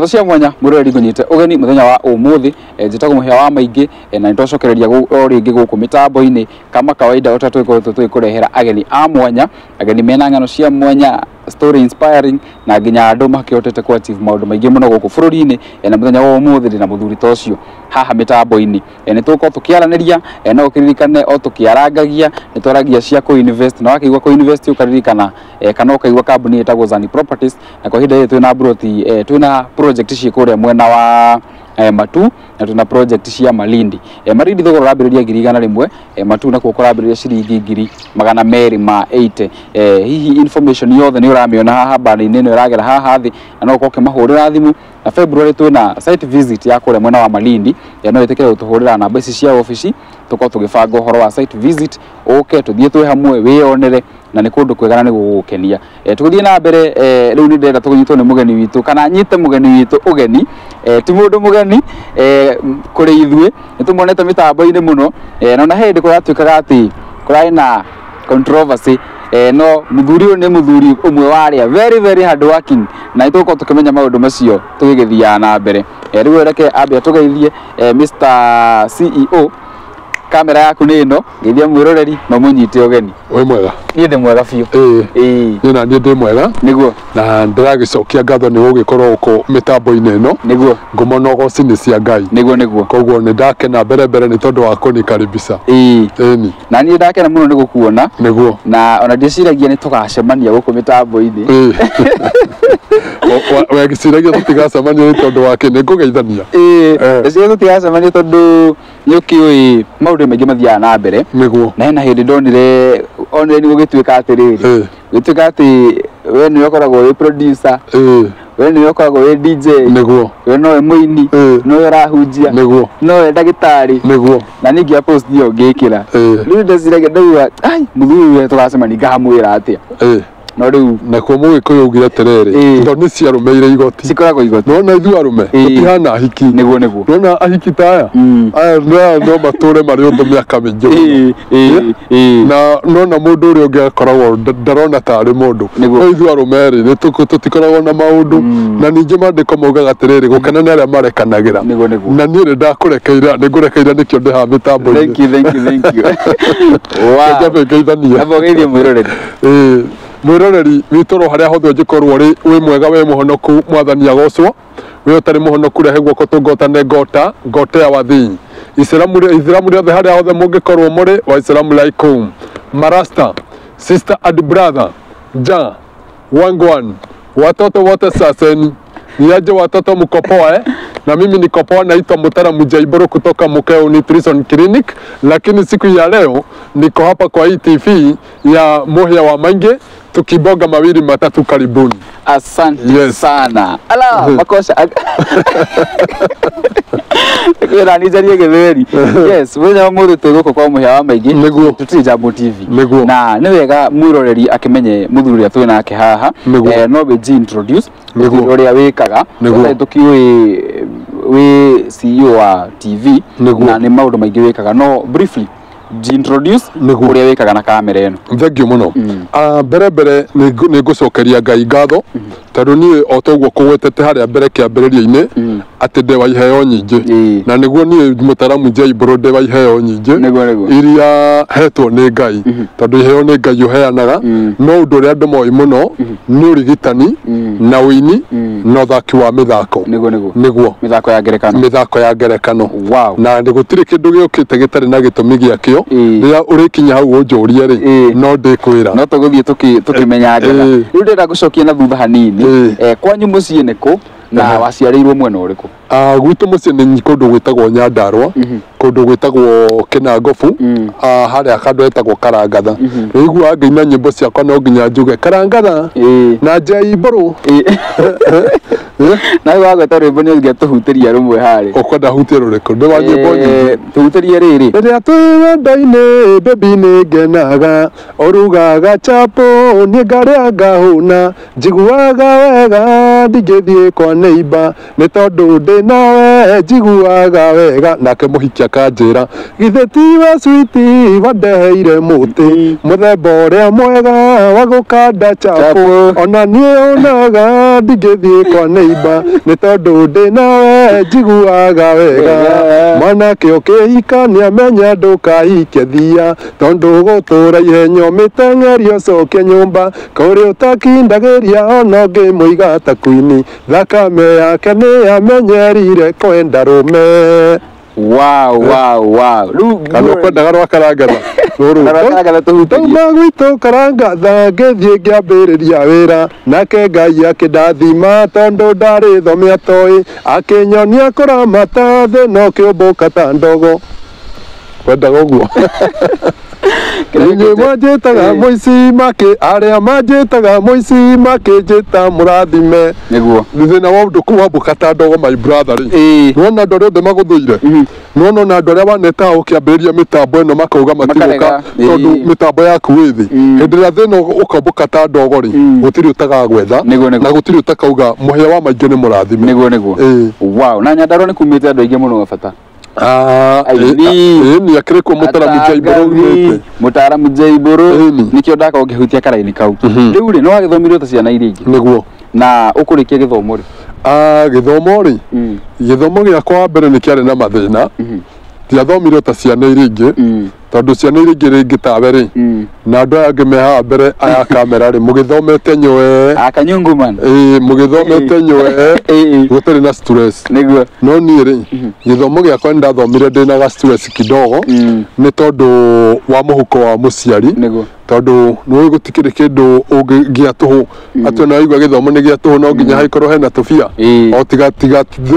Ndeto cia mwanya mwiroreri kunyite ugeni muthenya wa umuthi njitagwo muhia wa maingi na nitocokereria o ringi guku mitambo-ini kama kawaida twikurehera ageni a mwanya ageni mena ng'ano cia mwanya story inspiring na nginya andu makihotete ku achieve maundu maingi muno guku bururi-ini na muthenya wa umuthi na muthuri tocio haha mitambo-ini ni tuko tukiaraniria no ukiririkane o tukiarangagia ni twaragia cia ku invest na wakigwa ku invest ukaririkana kana ukaigwa kambuni etagwo Zani Properties na kwa hinda twina broti twina project cia kuria mwena wa Matu na tuna project cia Malindi Malindi thogora urambiriria 100,000 Matu na kukurambiriria ciringi 280 hihi information yothe ni uramiona haha bani-ini no iragera haha thi na no ukoke mahurira thimu na February twina site visit ya kuria mwena wa Malindi no itekere utuhurira namba ici cia office tuko tugibanga uhoro wa site visit okay tuthie twi hamwe wionere na ni kundu kwegana ni gugukenia tuguthie na mbere riu ni ndenda tugunyitwo ni mugeni witu kana nyite mugeni witu ugeni ti mundu mugeni kuri ithue ni tumonete mitambo-ini muno na hindi kuratuikaga ati kurai na controversy no muthuri ni muthuri umwe waria very hard working na ituko tukimenya maundu macio tugigithia na mbere riu reke ambe tugeithie Mr CEO kamera yaku ni ino geithia mwiroreri no munyite ugeni we mwega ni ndi mwega biu ni na ndi mwega niguo na ndiragicokia ngatho ni gugikorwo uko mitambo-ini ino niguo ngumona goci ni cia Ngai niguo koguo ni ndakena mbere ni tondu wa kunikaribisha ni na ni ndakena muno ni gukuona niguo na ona ndiciragia ni tugacemania guku mitambo-ini we giciragia tutigacemania ni tondu wa kini ngugeithania ndiciragia tutigacemania tondu nyukiui maundu maingi mathiaga na mbere niguo na hena hindi ndonire onire ni gugituika atiriri gituika ati we ni ukoragwo wi producer we ni ukoragwo wi DJ niguo we no we muini no we rahunjia niguo no we ndagitari niguo na ningi post dio ngikira riu ndeciragia ndauga ai muthuri we tugacemania ngamwira atia no riu na kwa mugikuyu ugire terere ndo ni cia rumeire igoti cikoragwo igoti no na ithu arume tutihana ahiki niguo no na ahiki taya aya no mature mari undu miaka mingi na no na mundu uri ungi akoragwo ndarona tari mundu no ithu arume ri ni tutikoragwo na maundu na ningi mandiko maugaga terere gukena ni aria marekanagira na ni ri ndakurekeira ni ngurekeira nikio ndi ha mitambo thank you wow ngeithania abogeithie mwiroreri mwiroreri witoro haria hothe ngikorwo ri wi mwega we muhonoku mwathani agocwo we utari muhonoku rehe guoko tungotane ngota ya wathii Islamu riothe haria hothe mungikorwo muri wa Islamu laikum marasta sister and brother ja wangwan watoto wote saseni niaje watoto mko poa na mimi niko poa, naitwa Mutara Mujaiboro kutoka Mukeo Nutrition Clinic, lakini siku ya leo niko hapa kwa hii TV ya Muhia wa Maingi tukiboga mawili matatu. Karibuni. Asante sana. Ala makosha. Kwera nijarie getheri. Yes, wewe mũndũ tũgũkũ kwa Muhia wa Maingi tutiri Jambo TV. Na nĩ wega mwiroreri akimenye mũthuri ũrĩa twĩ nake haha. No be introduce ũrĩa wĩkaga. Tukiũĩ we CEO wa TV na nĩ maũndũ maingĩ wĩkaga. No briefly introduce uria wikaga na kamera eno. Thank you muno. Mbere ni ngucokeria Ngai ngatho tondu ni otoguo kugwetete haria mbere kiambiriria-ini ati ndi wa iheo nyingi na niguo ni Mutara Mujaiboro ndi wa iheo nyingi iria hetwo ni Ngai tondu iheo ni Ngai uheanaga, no undu uria andu moi muno ni urigitani na uini na uthaki wa mithako. Niguo mithako ya ngerekano. Na ndigutiri kindu giukite gitari na gitumi giakio riria urikinya hau unjurie ri no ndikwira no tuguthie tukimenya njega. Riu ndira gucokia na thutha hanini kwanyu mucii niku na waciarirwo mwena uriku? Gwitu mucii ni kundu gwitagwo Nyandarua, kundu gwitagwo Kinangofu, haria kandu etagwo Karangatha. Rigua nginya nyimbo ciakwa no nginya njuge Karangatha na Jaiboro. Na wagweta rwimbo ni ungiatuhutiria rumwe hari ukwenda hutie ruriku ndi wa nyimbo nyingi tuhutirie riri riria twenda-ini baby ni ngenaga orugaga chapo ni ngaria ngahuna njiguaga wega ndingithie kwa neighbor ni tondu ndi ndĩ nawe njiguaga wega nake mũhiki akanjĩra githĩ tiwe switi wandeheire mũtĩ mũthemba ũrĩa mwega wa gũkanda chapo ona niĩ onaga ndingĩthiĩ kwa neighbor nĩ tondũ ndĩ nawe njiguaga wega mwanake ũkĩhika nĩamenya ndũkahikie thia tondũ gũtũra ihenya mĩteng'eri ũcoke nyũmba kũrĩ ũtakindagĩria ona ũngĩmũiga taku-inĩ thakame yake nĩyamenyerire kwenda rũme. Wow. Kana ũkwendaga rwa karangatha rũrũ tauma gwitũ karangatha ngĩthiĩ ngĩambĩrĩria wĩra nake Ngai akĩndathima tondũ ndarĩ thome atoĩ akĩnyonia kũramata thĩna ũkĩũmbũka ta ndogo. Kwendaga ũguo inyuĩ mwanjĩtaga mũici arĩa manjĩtaga mũici makĩnjĩta mũrathime nĩguo thĩna wa ũndũ kũwambũka ta ndogo my brother rĩ nĩwona andũ arĩa othe magũthũire nĩwona ona andũ arĩa wanetaga ũkĩambĩrĩria mĩtambo ĩno makauga matigũka tondũ mĩtambo yaku ĩ thĩ hĩndĩ ĩrĩa thĩna ũkambũka ta ndogo rĩ gũtirĩ ũtagaga gwetha na gũtirĩ ũtakauga mũhĩa wa maingĩ nĩ mũrathime nĩguo wow na Nyandarua nĩ kumĩte andũ aingĩ mũno bata ni akirikwo Mũtaramu Jaiburu Mũtaramu Jaiburu nikio ndaka ũngĩhutia karaini kau rĩu rĩ no wagĩthomirwo ta ciana iria ingĩ nĩguo na ũkũrĩkia gĩthomo rĩ gĩthomo rĩ gĩthomo gĩakwa wa mbere nĩ kĩarĩ na mathĩna ndiathomirwo ta ciana iria ingĩ tondũ ciana iria ingĩ rĩngĩ tawe rĩ na andũ aya angĩ me haha mbere aya kamera rĩ mũgĩthomete nywe akanyunguman mũgĩthomete nywe gũtarĩ na stress nĩguo no niĩ rĩ gĩthomo gĩakwa nĩ ndathomire ndĩna ga stress kidogo nĩ tondũ wa mũhuko wa mũciari tondũ nĩ gũtikĩrĩ kĩndũ ũngĩgĩa tũhũ atĩ ona waigua gĩthomo nĩ gĩa tũhũ no nginya haikorwo hena tũbia o tiga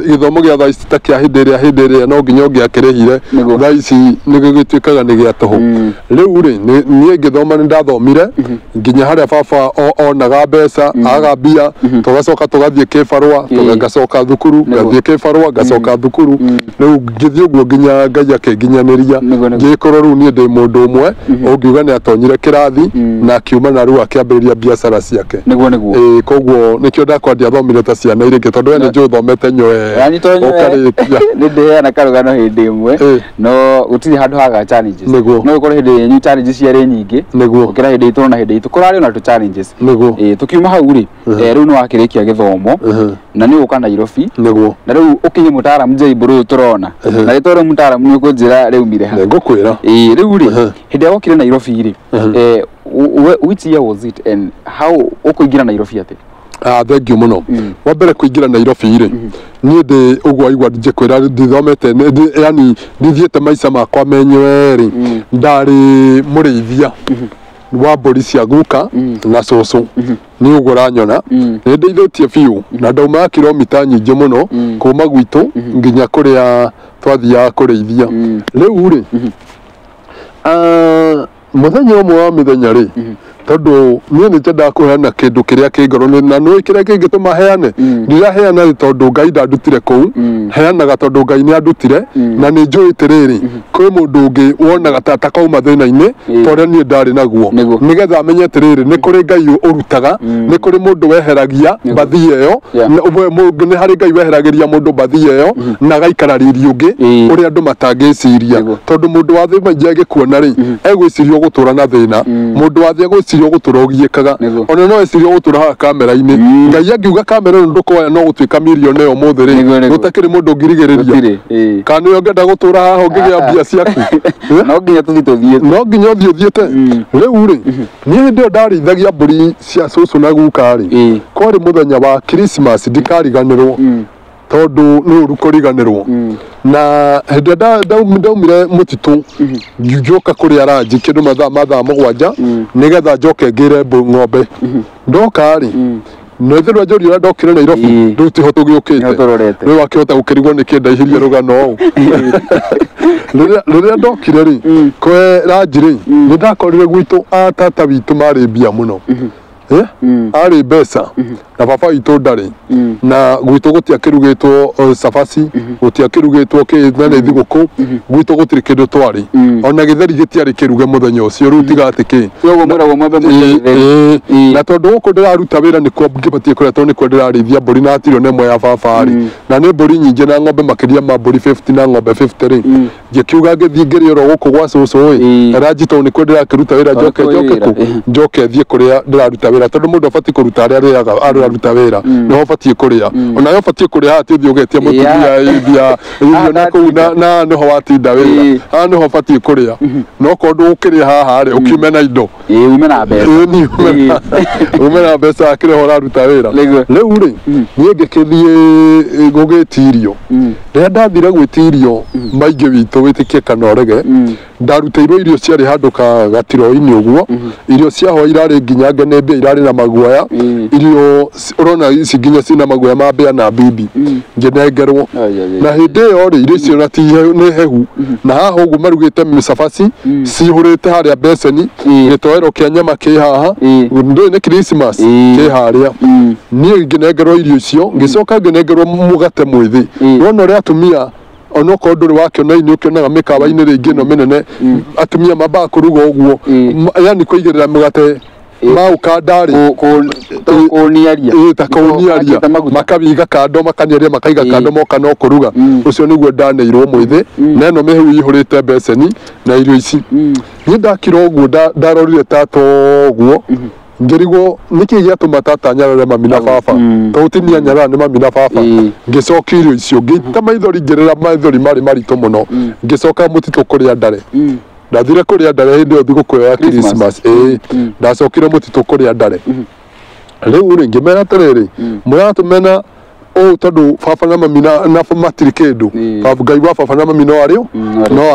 gĩthomo gĩa thaa ici ta kĩa hĩndĩ ĩrĩa no nginya ũngĩakĩrĩhire thaa ici nĩ gĩtuĩkaga nĩ gĩa tũhũ rĩu rĩ niĩ ngĩthoma nĩ ndathomire nginya harĩa baba onaga mbeca aga mbia tũgacoka tũgathiĩ kĩbarũa ngacoka thukuru ngathiĩ kĩbarũa ngacoka thukuru rĩu ngĩthiĩ ũguo nginya Ngai akĩnginyanĩria ngĩkorwo rĩu niĩ ndĩ mũndũ ũmwe ũngiuga nĩ atonyire kĩrathi na akiuma na rĩu akĩambĩrĩria biacara ciake koguo nĩkĩo ndakwa ndiathomire ta ciana iria ingĩ tondũ we nĩ njũĩ thomete nywe ũkarĩkia nĩ ndĩheana karũgano hĩndĩ ĩmwe no gũtirĩ handũ haga challenges no ũkorwo hĩndĩ ĩrĩa challenges ciarĩ nyingĩ gũkĩra hĩndĩ itũ na hĩndĩ itũ kũrarĩ na tũ challenges tukiuma hau rĩ rĩu nĩ wakĩrĩkia gĩthomo na nĩ ũka Nairobi na rĩu ũkinye Mũtaramu Jaiburu tũrona na rĩtwa rĩa Mũtaramu nĩ ũkũnjĩra rĩu mire ha ngũkwĩra rĩu rĩ hĩndĩ ĩrĩa wokire Nairobi rĩ which year was it and how ũkũingĩra Nairobi atĩ thengiũ mũno wa mbere kũingĩra Nairobi rĩ niĩ ndĩ ũguo aigua njĩkwĩra ndithomete yani ndithiĩte maica makwa menywe rĩ ndarĩ mũrĩithia wa mbũri cia guka na cũcũ nĩ ũguo ũranyona nĩ ndeithĩtie biũ na ndaumaga kilomita nyingĩ mũno kuma gwitũ nginya kũrĩa twathiaga kũrĩithia rĩu rĩ mũthenya ũmwe wa mĩthenya rĩ tondũ niĩ nĩ nyendaga kũheana kĩndũ kĩrĩa kĩ ngoro na nĩ kĩrĩa kĩngĩtũma heane ndiraheana tondũ Ngai ndandutire kũu heanaga tondũ Ngai nĩ andutire na nĩ njũĩ atĩrĩrĩ kwĩ mũndũ ũngĩ wonaga ta kauma thĩna-inĩ ta ũrĩa niĩ ndarĩ naguo nĩgetha amenye atĩrĩrĩ nĩ kũrĩ Ngai ũrutaga nĩ kũrĩ mũndũ weheragia mbathi ĩyo nĩ harĩ Ngai weheragĩria mũndũ mbathi ĩyo na agaikara riri ũngĩ ũrĩa andũ matangĩciria tondũ mũndũ wa thĩ maingĩ agĩkuona rĩ egwĩciria gũtũra na thĩna mũndũ wa thĩ egwĩciria gũtũra ũgiĩkaga ona no eciria gũtũra haha kamera-inĩ Ngai angiuga kamera ĩno ndũkoya no gũtuĩka mirioni ĩyo mũthĩ rĩ gũtakĩrĩ mũndũ ũngirigĩrĩria kana nĩ ũngĩenda gũtũra haha ũngĩgĩa mbia ciaku no nginya tũthiĩ no nginya ũthiĩ ũthiĩte rĩu rĩ niĩ hĩndĩ ĩyo ndarĩithagia mbũri cia cũcũ na guka rĩ kwarĩ mũthenya wa Christmas ndikariganĩrwo tondũ nĩ ũru kũriganĩrwo na hĩndĩ ĩrĩa ndaumire mũtitũ ngĩũka kũrĩa ranji kĩndũ mathaa mũgwanja nĩgetha njoke ngĩre ng'ombe ndoka rĩ Nĩthirwa njori ũrĩa ndokire Nairobi rĩu tiho tũgĩũkĩte rĩu akĩhota gũkĩrigwo nĩ kĩndaihĩrie rũgano ũũ rĩrĩa ndokire rĩ kwe ranji rĩ nĩ ndakorire gwitũ atata witũ marĩ mbia mũno ari mbeca na baba witũ ndarĩ na gwitũ gũtiakĩrugĩtwo cabaci gũtiakĩrugĩtwo kĩna nĩ thigũkũ gwitũ gũtirĩ kĩndũ twarĩ ona gĩtheri gĩtiarĩ kĩruge mũthenya ũcio rĩu tiga atĩ kĩ na tondũ gũkũ ndĩraruta wĩra nĩkuo ngĩbatiĩ kũrĩa tondũ nĩkuo ndĩrarĩithia mbũri na hatirĩ ona ĩmwe ya baba rĩ na nĩ mbũri nyingĩ na ng'ombe makĩria ma mbũri 50 na ng'ombe 50 rĩ ngĩkiuga ngĩthiĩ ngĩrĩ oro gũkũ gwa cũcũ ĩ ranjitwo nĩkuo ndĩrakĩruta wĩra njoke thiĩ kũrĩa ndĩraruta wĩra tondũ mũndũ abatiĩ kũruta arĩa araruta wĩra nĩho abatiĩ kũrĩa ona yo abatiĩ kũrĩa haha tĩthi ũgetia mũtumia ithia na kũu na nĩho watinda wĩra haha nĩho abatiĩ kũrĩa no korwo ũkĩrĩa haha rĩ ũkiume na indo ume na mbeca akĩrĩho ũraruta wĩra rĩu rĩ niĩ ngĩkĩthiĩ gũgĩtirio rĩrĩa ndathire gwĩtirio maingĩ witũ wĩtĩkie kana ũrege ndarutĩirwo irio ciarĩ handũ gatiro-inĩ ũguo irio ciahwa irarĩ nginya ngene mbia irarĩ na maguoya irio urona ici nginya cina maguoya ma mbĩa na bibi ngĩnengerwo na hĩndĩ ĩyo rĩ irio icio na ti nĩ hehu na haha ũguo marugĩte mĩcabaci cihũrĩte harĩa mbeceni gĩtoero kĩa nyama kĩ haha ndũĩ nĩ Christmas kĩ harĩa niĩ ngĩnengerwo irio icio ngĩcoka ngĩnengerwo mũgate mwĩthĩ wona ũrĩa atumia onokorwo ndũrĩ wakĩona nĩ ũkĩonaga mĩkawa-inĩ rĩngĩ ĩno mĩnene atumia mambaga kũruga ũguo yani kũigĩrĩra mũgate maũkandarĩ ta kũũniaria makabiga kando makaniaria makaiga kando moka no kũruga ũcio nĩguo ndanĩirwo mwĩthĩ na ĩno mĩhu ihũrĩte mbeceni na irio ici niĩ ndakira ũguo ndarorire tata ũguo ngĩrigwo nĩkĩ gĩatũma tata nyarare mami na baba tũtinia nyarara nĩ mami na baba ngĩcoka irio icio ngĩita maithori ngĩrĩra maithori marĩ maritũ mũno ngĩcoka mũtitũ kũrĩa ndare ndathire kũrĩa ndare hĩndĩ ĩyo thigũkũ ya Christmas ndacokire mũtitũ kũrĩa ndare rĩu rĩ ngĩmera atĩrĩrĩ mũratũmena tondũ baba na mami na matirĩ kĩndũ Ngai wa baba na mami no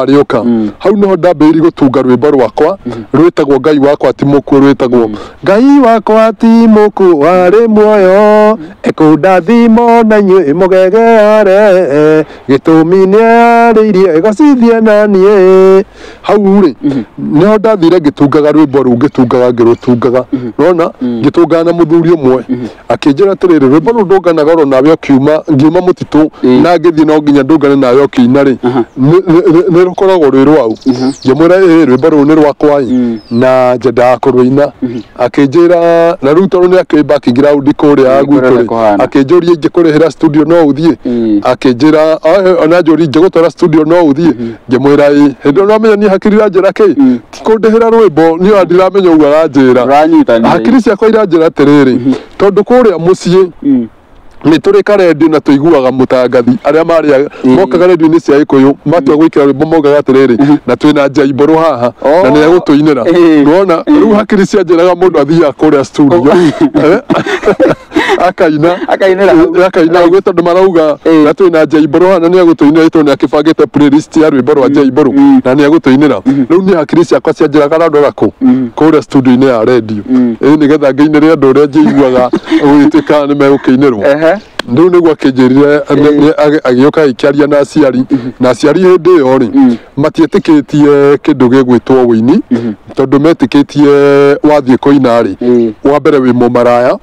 arĩũka hau niho ndambĩrĩirie gũtunga rwĩmbo rwakwa rwĩtagwo Ngai wakwa ti mũkuũ rwĩtagwo Ngai wakwa ti mũkuũ warĩ muoyo ekũndathimo na inyuĩ mũgegeare gĩtũmi nĩarĩirie gacithie na niĩ hau rĩ niho ndathire ngĩtungaga rwĩmbo rũu ngĩrũtungaga nona ngĩtungaga na mũthuri ũmwe akĩnjĩra atĩrĩrĩ rwĩmbo rũu ndũnganaga oro nawe ngiuma mũtitũ na ngĩthiĩ no nginya ndũngane nawe ũkĩina rĩ nĩ rũkoragwo rwĩ rwau ngĩmwĩra rwĩmbo rũu nĩ rwakwa na nyendaga kũrũina akĩnjĩra na rĩu tondũ nĩ akĩ background kũrĩa gwitũ rĩ akĩnjũria ingĩkũrĩhĩra studio no ũthiĩ akĩnjĩra ona njũria ingĩgũtwara studio no ũthiĩ ngĩmwĩra hĩndĩ ĩyo namenya niĩ hakiri iranjĩra kĩ ti kũndĩhĩra rwĩmbo niĩ ndiramenya ũguo aranjĩra hakiri ciakwa iranjĩra atĩrĩrĩ tondũ kũrĩa mũciĩ nĩ tũrĩ karendio na tũiguaga mũtangathi arĩa marĩa mokaga rendio-inĩ cia Gĩkũyũ matua gwĩkĩra rwĩmbo mokaga atĩrĩrĩ na twĩna Njaimborũ haha na nĩ egũtũinĩra nĩwona rĩu hakiri cianjĩraga mũndũ athiaga kũrĩa studio akaina gwĩ tondũ marauga na twĩna Njaimborũ haha na nĩ egũtũinĩra tondũ nĩ akĩbangĩte playlist ya rwĩmbo rwa Njaimborũ na nĩ egũtũinĩra rĩu niĩ hakiri ciakwa cianjĩraga randora kũrĩa studio-inĩ ya rendio nĩgetha ngĩinĩre andũ ũrĩa njĩiguaga gũgĩtuĩka nĩ megũkĩinĩrwo rĩu nĩguo akĩnjĩrire agĩũka agĩkĩaria na aciari hĩndĩ ĩyo rĩ matietĩkĩtie kĩndũ gĩgwĩtwo wĩini tondũ metĩkĩtie wathiĩ kũina rĩ wa mbere wĩ mũmaraya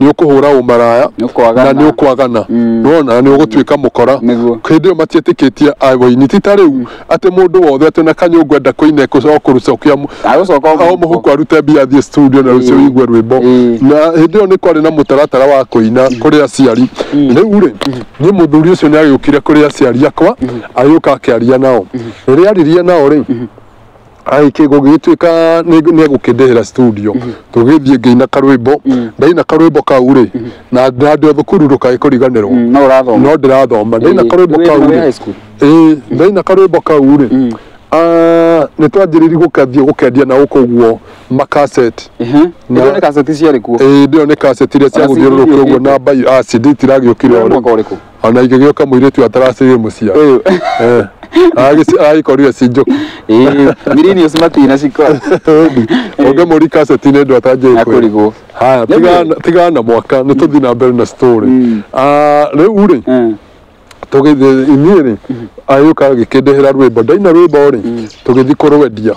nĩ ũkũhũra ũmaraya na nĩ ũkwagana nĩwona nĩ ũgũtuĩka mũkora hĩndĩ ĩyo matietĩkĩtie wĩini ti ta rĩu atĩ mũndũ wothe atĩ na kanyũngũ enda kũina kũrũcokia o mũhuko arute mbia athiĩ studio na rũciũ wigue rwĩmbo na hĩndĩ ĩyo nĩ kwarĩ na mũtaratara wa kũina kũrĩ aciari rĩu rĩ niĩ mũthuri ũcio nĩ agĩũkire kũrĩ aciari akwa agĩũka akĩaria nao rĩrĩa aririe nao rĩ gũgĩtuĩka nĩ egũkĩndĩhĩra studio tũgĩthiĩ ngĩina karwĩmbo ndaina karwĩmbo kau rĩ na ndĩ o thukuru ndũkagĩkũriganĩrwo no ndĩrathoma ndaina karwĩmbo kau rĩ ndaina karwĩmbo kau rĩ nĩ twanjĩrĩirie gũkendia na gũkũ ũguo makaseti nĩ kaseti ciarĩ kuo ndio nĩ kaseti iria ciagũthiũrũrũka ũguo na CD itiragĩũkire ona igĩgĩũka mũirĩtu ataracĩrire mũciari agĩkorire ci njũku Millennials matina cikora onge mũri kaseti-inĩ ndũ atanjĩrĩ kũrigwo haya tigana na mwaka nĩ tũthiĩ na mbere na story rĩu rĩ tũgĩthiĩ inyuĩ rĩ agĩũka agĩkĩndĩhĩra rwĩmbo ndaina rwĩmbo rĩ tũgĩthiĩ kũrwendia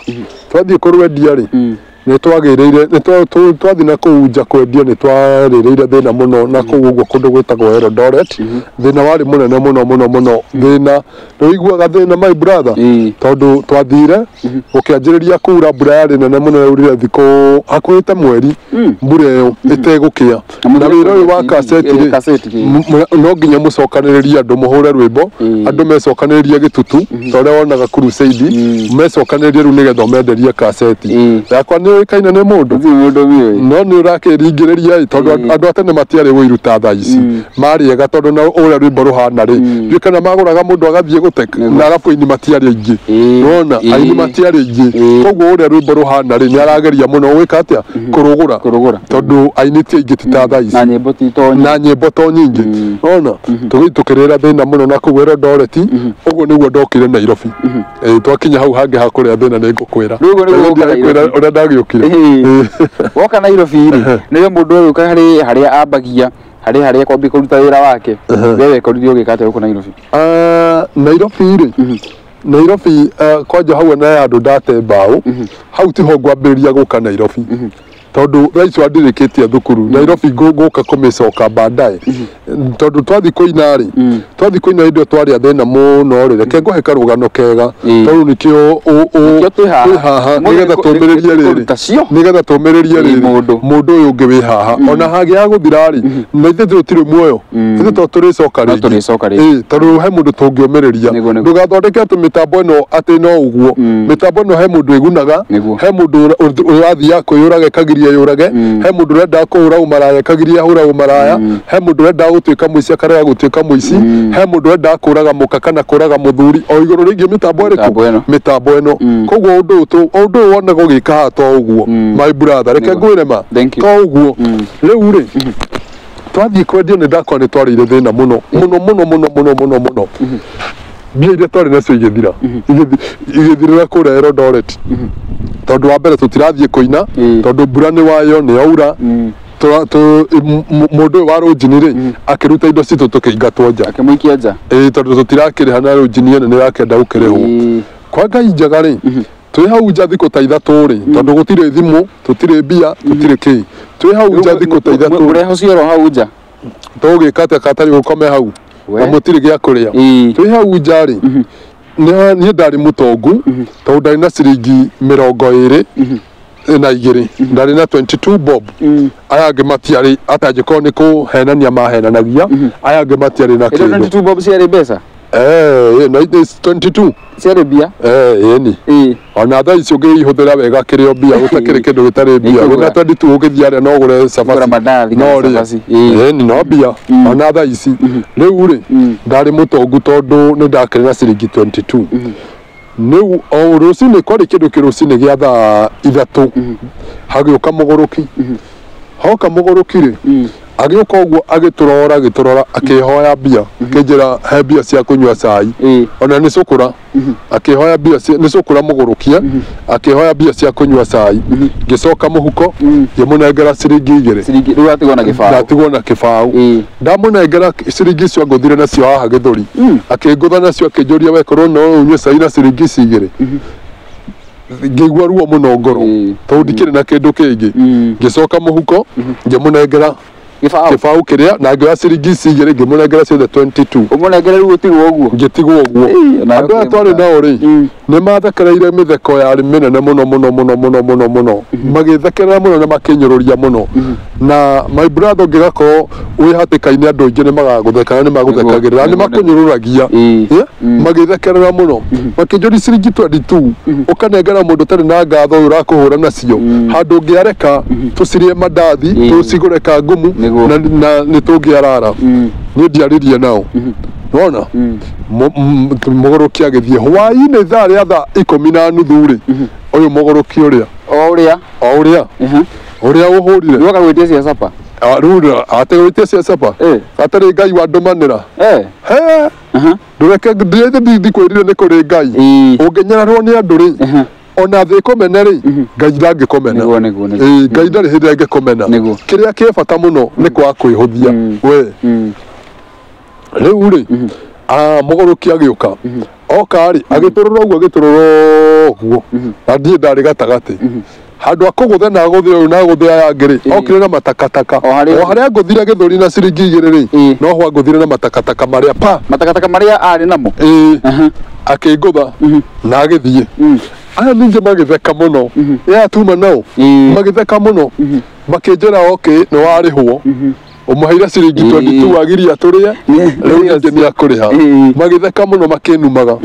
twathiĩ kũrwendia rĩ nä twagä twathi na kå u nja kwendio nä twarä rä ire thä na må no na kå u å guo kå ndå gwä tagwo Eldoret thä na warä må nene må no må no må no thä na nä wiguaga thä na my brother tondå twathire gå kä anjä rä ria kura mbura yarä nene må no yaurire thikå hakuhä te mweri mbura ä yo ä tegå kä a na wä ra å yå wa kaseti no nginya må cokanä rä rie andå må hå re rwä mbo andå mecokanä rä rie gä tutu ta å rä a wonaga crusade mecokanä rä rie rä u nä getha menderie kaseti yakwa nä å ä kaine nä må ndå no nä å rakä ringä rä ria tondå andå atene matiarä gå iruta thaa ici marä ega tondå na å rä a rwä mbo rå hana rä ndiå kana magå raga må ndå agathiä gå tek na arabu aini matiarä aingä nona aini matiarä aingä koguo å rä a rwä mbo rå hana rä nä arageria må no å gä ka atä a kå rå gå ra tondå aini ti aingä ti ta thaa ici na nyä mbo to nyingä nona tå kä rä ra thä na må no na kå u Eldoret å guo nä guo ndokä re Nairobi twakinya hau hangä ha kå rä a thä na nä ngå kwä ra å rä a ndagä å kire woka Nairobi rä nä må ndå å yå ka harä a ambagia harä a kwambia kå ruta wä ra wake we wekorithio å gä ka atä gå kå Nairobi Nairobi rä Nairobi kwanja hau na andå ndate mbaå hau tiho ngwambä rä ria gå ka Nairobi tondå raici wandä kä tie thukuru Nairobi gå ka kå mä coka baadaye tondå twathi kå ina rä twathi kå ina hä twarä a thä na må no rä reke ngå he karå gano kega tondå nä kä o twä haha nä getha tå mä rä rie rä rä nä getha tå mä rä rie rä rä må ndå å yå å ngä wä haha ona hangä ya gå thira rä na ithe tå tirä muoyo ithe to tå rä coka rä tondå he må ndå tå ngä å mä rä ria ndå gathondeke atä mä tambo ä no atä no å guo mä tambo ä no he må ndå ä gunaga he må ndå å rathiaga kwä yå raga ekagiria yå rage he må ndå å renda kå hå ra å maraya ekagiria hå ra å maraya he må ndå å renda gå tuä ka må ici akarega gå tuä ka må ici he må ndå å renda kå raga må ka kana kå raga må thuri o igå rå rä ingä mä tambo ä rä kå mä tambo ä no koguo å ndå å yå wonaga å gä ka haha to å guo my brother reke ngwä re ma to å guo rä u rä twathiä kwendio nä ndakora nä twarä ire thä na må no må no må no må no må no må no må no mbia iria twarä nacio igä thira igä thirä kå rä a Eldoret tondå wa mbere tå tirathiä kå ina tondå mbura nä wayo nä yaura må ndå å yå wa rå njini rä akä ruta indo citå tå kä ingatwo nja tondå tå tirakä rä ha na rå njini ene nä rakenda gå kä rä hwo kwa ngai njega rä twä hau nja thikå ta ithatå rä tondå gå tirä thimå tå tirä mbia tå tirä kä twä hau nja thikå ta ithatå tå gä ka atä akatarä gå kome hau na må tirä gä a kå rä a twä hau nja rä niä ndarä må tongu tondå ndarä na ciringi 20 na igä rä ndarä na 22 bob aya angä matiarä atanjä korwo nä kå henania mahenanagia aya angä matiarä na kä 22 bob ciarä mbeca na 22 ciarä mbia ni ona thaa ici å ngä ihå thä ra wega kä rä o mbia gå takä rä kä ndå gä tarä mbia wä na 22 å gä thiä arä no gå re cabaci no rä ni no mbia ona thaa ici rä u rä ndarä må tongu tondå nä ndakä rä na ciringi 22 nä u o rå cinä kwarä kä ndå kä rå cinä gä a thaa ithatå hagä å ka må gå rå ki hoka må gå rå ki rä agä å ka å guo agä tå rora akä hoya mbia akä njä ra he mbia cia kå nyua cai ona nä cå kå ra akä hoya mbia nä cå kå ra må gå rå kie akä hoya mbia cia kå nyua cai ngä coka må huko ngä må nengera ciringi 2 ndatigwo na kä baå ndamå nengera ciringi icio ngå thire nacio haha gä thå ri akä ngå tha nacio akä njå ria wekorwo no å nyue cai na ciringi ici 2 ngä igua ruo må no ngoro tondå ndikä rä na kä ndå kä ngä ngä coka må huko ngä må nengera gĩbaũ kĩrĩa na ngĩoya ciringi ici 2 ngĩmũnengera ciothe 22 ũmũnengere rĩu ũtigwo ũguo ngĩtigwo ũguo andũ aya twarĩ nao rĩ nĩ mathekereire mĩtheko yarĩ mĩnene mũno mũno mũno mũno mũno mũno magĩthekerera mũno na makĩnyũrũria mũno na my brother ũngĩgakorwo wĩ hatĩka-inĩ andũ aingĩ nĩ magagũtheka na nĩ magũthekagĩrĩra nĩ makũnyũrũragia magĩthekerera mũno makĩnjũria ciringi 22 ũkanengera mũndũ ũtarĩ na ngatho ũyũ ũrakũhũra nacio handũ ũngĩareka tũcirie mandathi tũcigũre kangumu na nä tå ngä arara nä ndiarä nao nona må gå rå ki agä thiä hwainä thaa rä a thaa 10:30 rä å yå må gå rå ki å rä a å rä a å hå rire rä u atä gå tia cia capa atarä ngai wa ndå manä ra ndå reke ndä kwä rire nä kå rä ngai å ngä nyararwo nä andå rä ona thä kå mene rä ngai ndangä kå mena ngai ndarä hä ndä ä angä kå mena kä rä a kä bata må no nä kwaga kwä hå thia we rä u rä må gå rå ki agä å ka oka rä agä tå rå ra å guo agä tå rå ra å guo na ndiä ndarä gatagatä handu akuguthe na aguthe uyu na aguthe aya ngiri okire na matakataka o haria nguthire githuri na ciringi 2 no ho nguthire na matakataka maria maria ari namo akingutha na agithie aya ninge magitheka muno ya tuma nao magitheka muno makinjira okay no warihwo umuhaira ciringi 22 agiria turie riu ninge ni akuriha magitheka muno makinumaga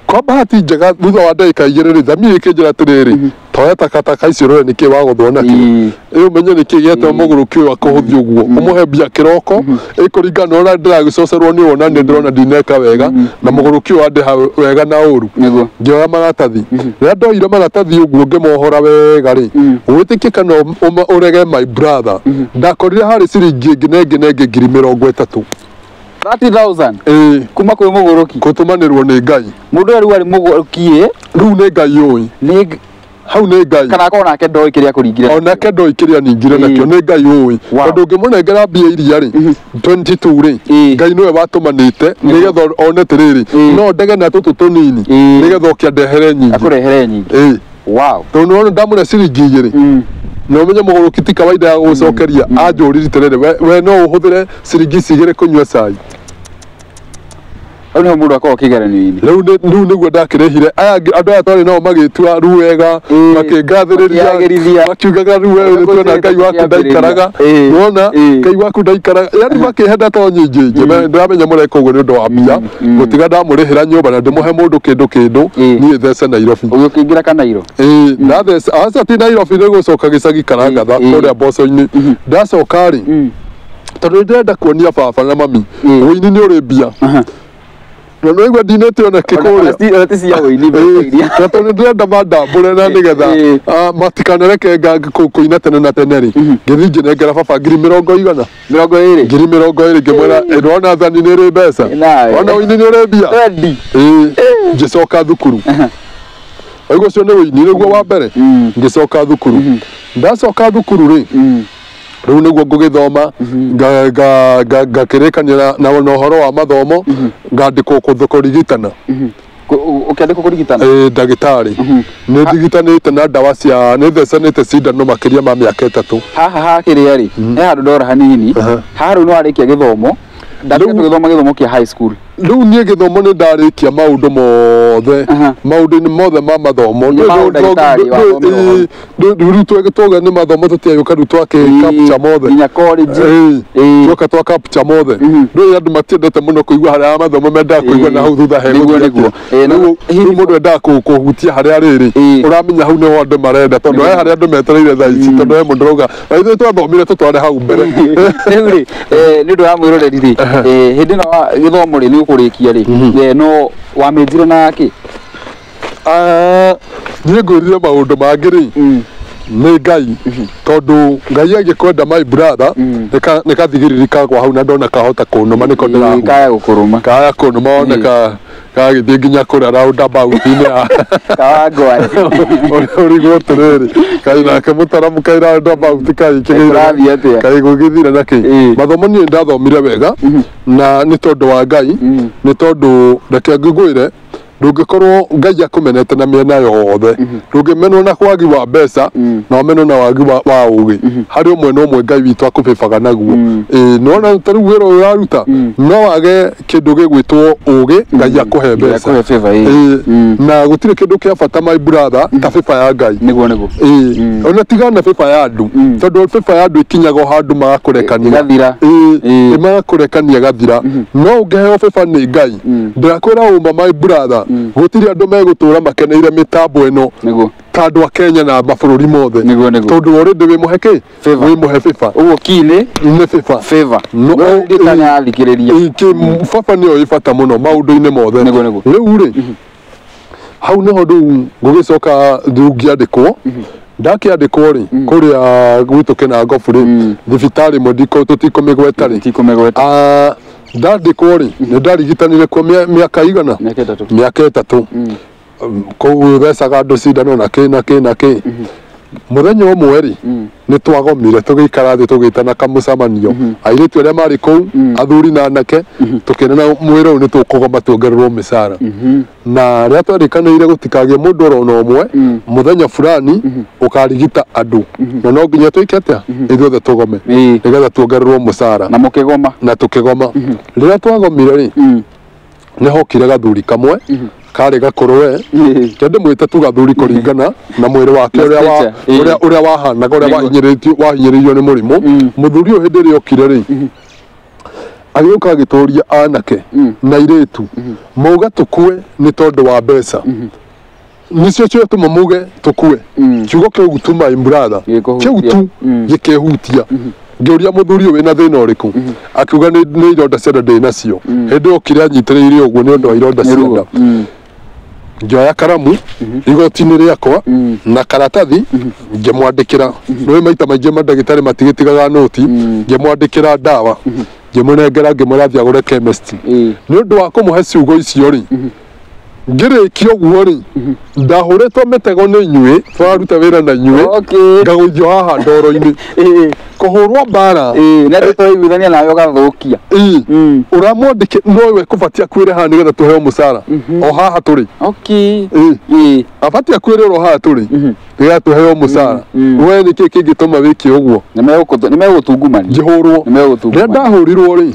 kwa bahati njega thutha wa ndagika 2 thami ikinjira atiriri toya takataka icio rore niki waguthwo nakio iyo menye niki giete muguruki uyu akuhuthia uguo umuhe mbia kiroko ikuringana ora ndiragicocerwo ni wona ni ndirona ndineka wega na muguruki uyu andiha wega na uru ngioya maratathi ria ndoire maratathi uguo ngimohora wega ri witikie kana urege my brother ndakorire hari ciringi nginenge 30,000 30,000 kuma kwi muguruki kutumanirwo ni Ngai mundu ari wari muguruki riu ni Ngai uyu ni hau ni Ngai kana akona nake ndoi kiria kuringire onake ndoi kiria ningire nakio ni Ngai uyu tondu ngimunengera mbia iria ri 22 ri Ngai niwe watumanite nigetha one tiriri no ndege na tutu tunini nigetha ukiandehere nyingi akurehere nyingi wow tondu ono ndamure ciringi 2 no menye muguruki ti kawaida ya gucokeria anjuriri tiriri we no uhuthire ciringi 2 kunywa cai ono mundu akao kigeranio-ini riu niguo ndakirehire aya andu aya twari nao magitua ru wega makingathiriria makiugaga ru we tuona Ngai waku ndaikaraga wona Ngai waku ndaikaraga yani makihenda to nyingi ndiramenya mureka uguo ni undu wa mbia gutiga ndamurihira nyumba na ndimuhe mundu kindu nie thece Nairobi uyu kingira Kanairo ndathece asa ti Nairobi ni gucoka gicagi Karangatha kuria mboco-ini ndacoka ri tondu ndirenda kuonia baba na mami wini ni uri mbia no no igwa dinete ona kikuria ati cia wini bekiria na tondu ndirenda mandambure na nigetha matikanareke kuina tene na tene ri ngithi nginengera baba 20,000 20,000 ngimwira ndona thani ni ri mbeca ona wini ni uri mbia ngicoka thukuru aigua cio ni wini niguo wa mbere ngicoka thukuru ndacoka thukuru ri riu niguo ngugithoma ngakirikania na uhoro wa mathomo ngandikwo kurigitana ukiandikwo kurigitana ndagitari ni ndigitanite na ndawa cia ni thecanite cindano makiria ma miaka 3 haha hakiria ri handu ndora hanini haru no arikia githomo ndakira githoma githomo kia high school riu nie githomo ni ndarikia maundu mothe maundu-ini mothe ma mathomo riu twega ni mathomo tutiayuka riu twakicapture mothe nginya college twoka twakapture mothe riu andu matiendete muno kuigua haria mathomo mendaga kuigua na hau thutha heguriu mundu endaga kuhutia haria riri uramenya hau niho andu marenda tondu he haria andu metereire thaa ici tondu he mundu rauga ithuĩ twathomire tutware hau mbere riu ri ni undu wa mwiroreri ri hindi no githomo ri ni ukurikia ri no wamenjire na ki nie ngwirire maundu mangi ri ni Ngai tondu Ngai agikwenda my brother nikathigiriri kagwa hau na ndona kahota kunuma niko ndira kaya kunuma oneka kagithii nginya kuria roundabout-ini kawangwa urigwo tiriri kai nake mutaramu kai roundabout kai kigeira kai gugithire naki mathomo nie ndathomire wega na ni tondu wa Ngai ni tondu reke ngigwire ndungikorwo Ngai akumenete na miena yothe ndungimenwo na kwagi wa mbeca na umenwo na wagi wa ugi hari umwe no umwe Ngai witu akubibaga naguo nona tariu wira uyu uraruta no wage kindu gigwitwo ugi Ngai akuhe mbeca na gutire kindu kia bata my brother ta fifa ya Ngai niguo ona tigana fifa ya andu tondu fifa ya andu ikinyaga handu magakurekania gathira magakurekania gathira no ungeheo fifa ni Ngai ndirakwira uma my brother gutiri andu megutura makeneire mitambo ino tandu a Kenya na mabururi mothe tondu already wi muheke wi muhe fifa uguo kile ni fifa no ndikana athikiriria baba ni oifata muno maundu-ini mothe riu ri hau niho riu ngugicoka ngiandikwo ndakiandikwo ri kuria gwitu Kinangobu ri thibitari modiko tutikumigweta ri ndandikwo ri ni ndarigitanire kwa miaka igana miaka 3 kou thecaga andu cindano na ki muthenya umwe ri ni twagomire tugikara thi tugitana kamucamanio airitu aria mari kou athuri na anake tukinena mwira u ni tukugoma tuongererwo mishara na ria twarikaniire gutikagie mundu orona umwe muthenya fulani ukarigita andu na no nginya twike atia ithuothe tugome nigetha tuongererwo mishara na mukigoma na tukigoma riria twagomire ri ni hokire gathuri kamwe kare gakorwe kende mwite tu gathuri kuringana na mwiri wake uria wahanaga uria wahinyiririo ni murimu muthuri uyu hindi ri okire ri agioka agitoria anake na iretu muga tukue ni tondu wa mbeca nicio cio tuma muge tukue kiugo kiu gutuma imbrother kiu tu gikehutia ngiuria muthuri uyu wina thina uriku akiuga ni ironda cia nda nacio hindi okire anyitiriire uguo ni undu wa ironda cia nda ngioya karamu igoti-ini riakwa na karatathi ngimwandikira no maita maingi mandagitari matigitigaga noti ngimwandikira ndawa ngimunengera ngimurathi agure chemist ni undu wa kumuhe ciugo icio ri ngirikia uguo ri ndahuritwo mitego ni inyui twaruta wira na inyui ngagũithio haha ndoro-ini kuhurwo mbara na tũiguithania nawe ũgathukia uramwandike nowe kubatia kwire haha nigetha tuheo musara o haha turi abatia kwire ro haha turi nigetha tuheo musara we niki kingituma wiki uguo nimegũtungumania ngihurwo ria ndahurirwo ri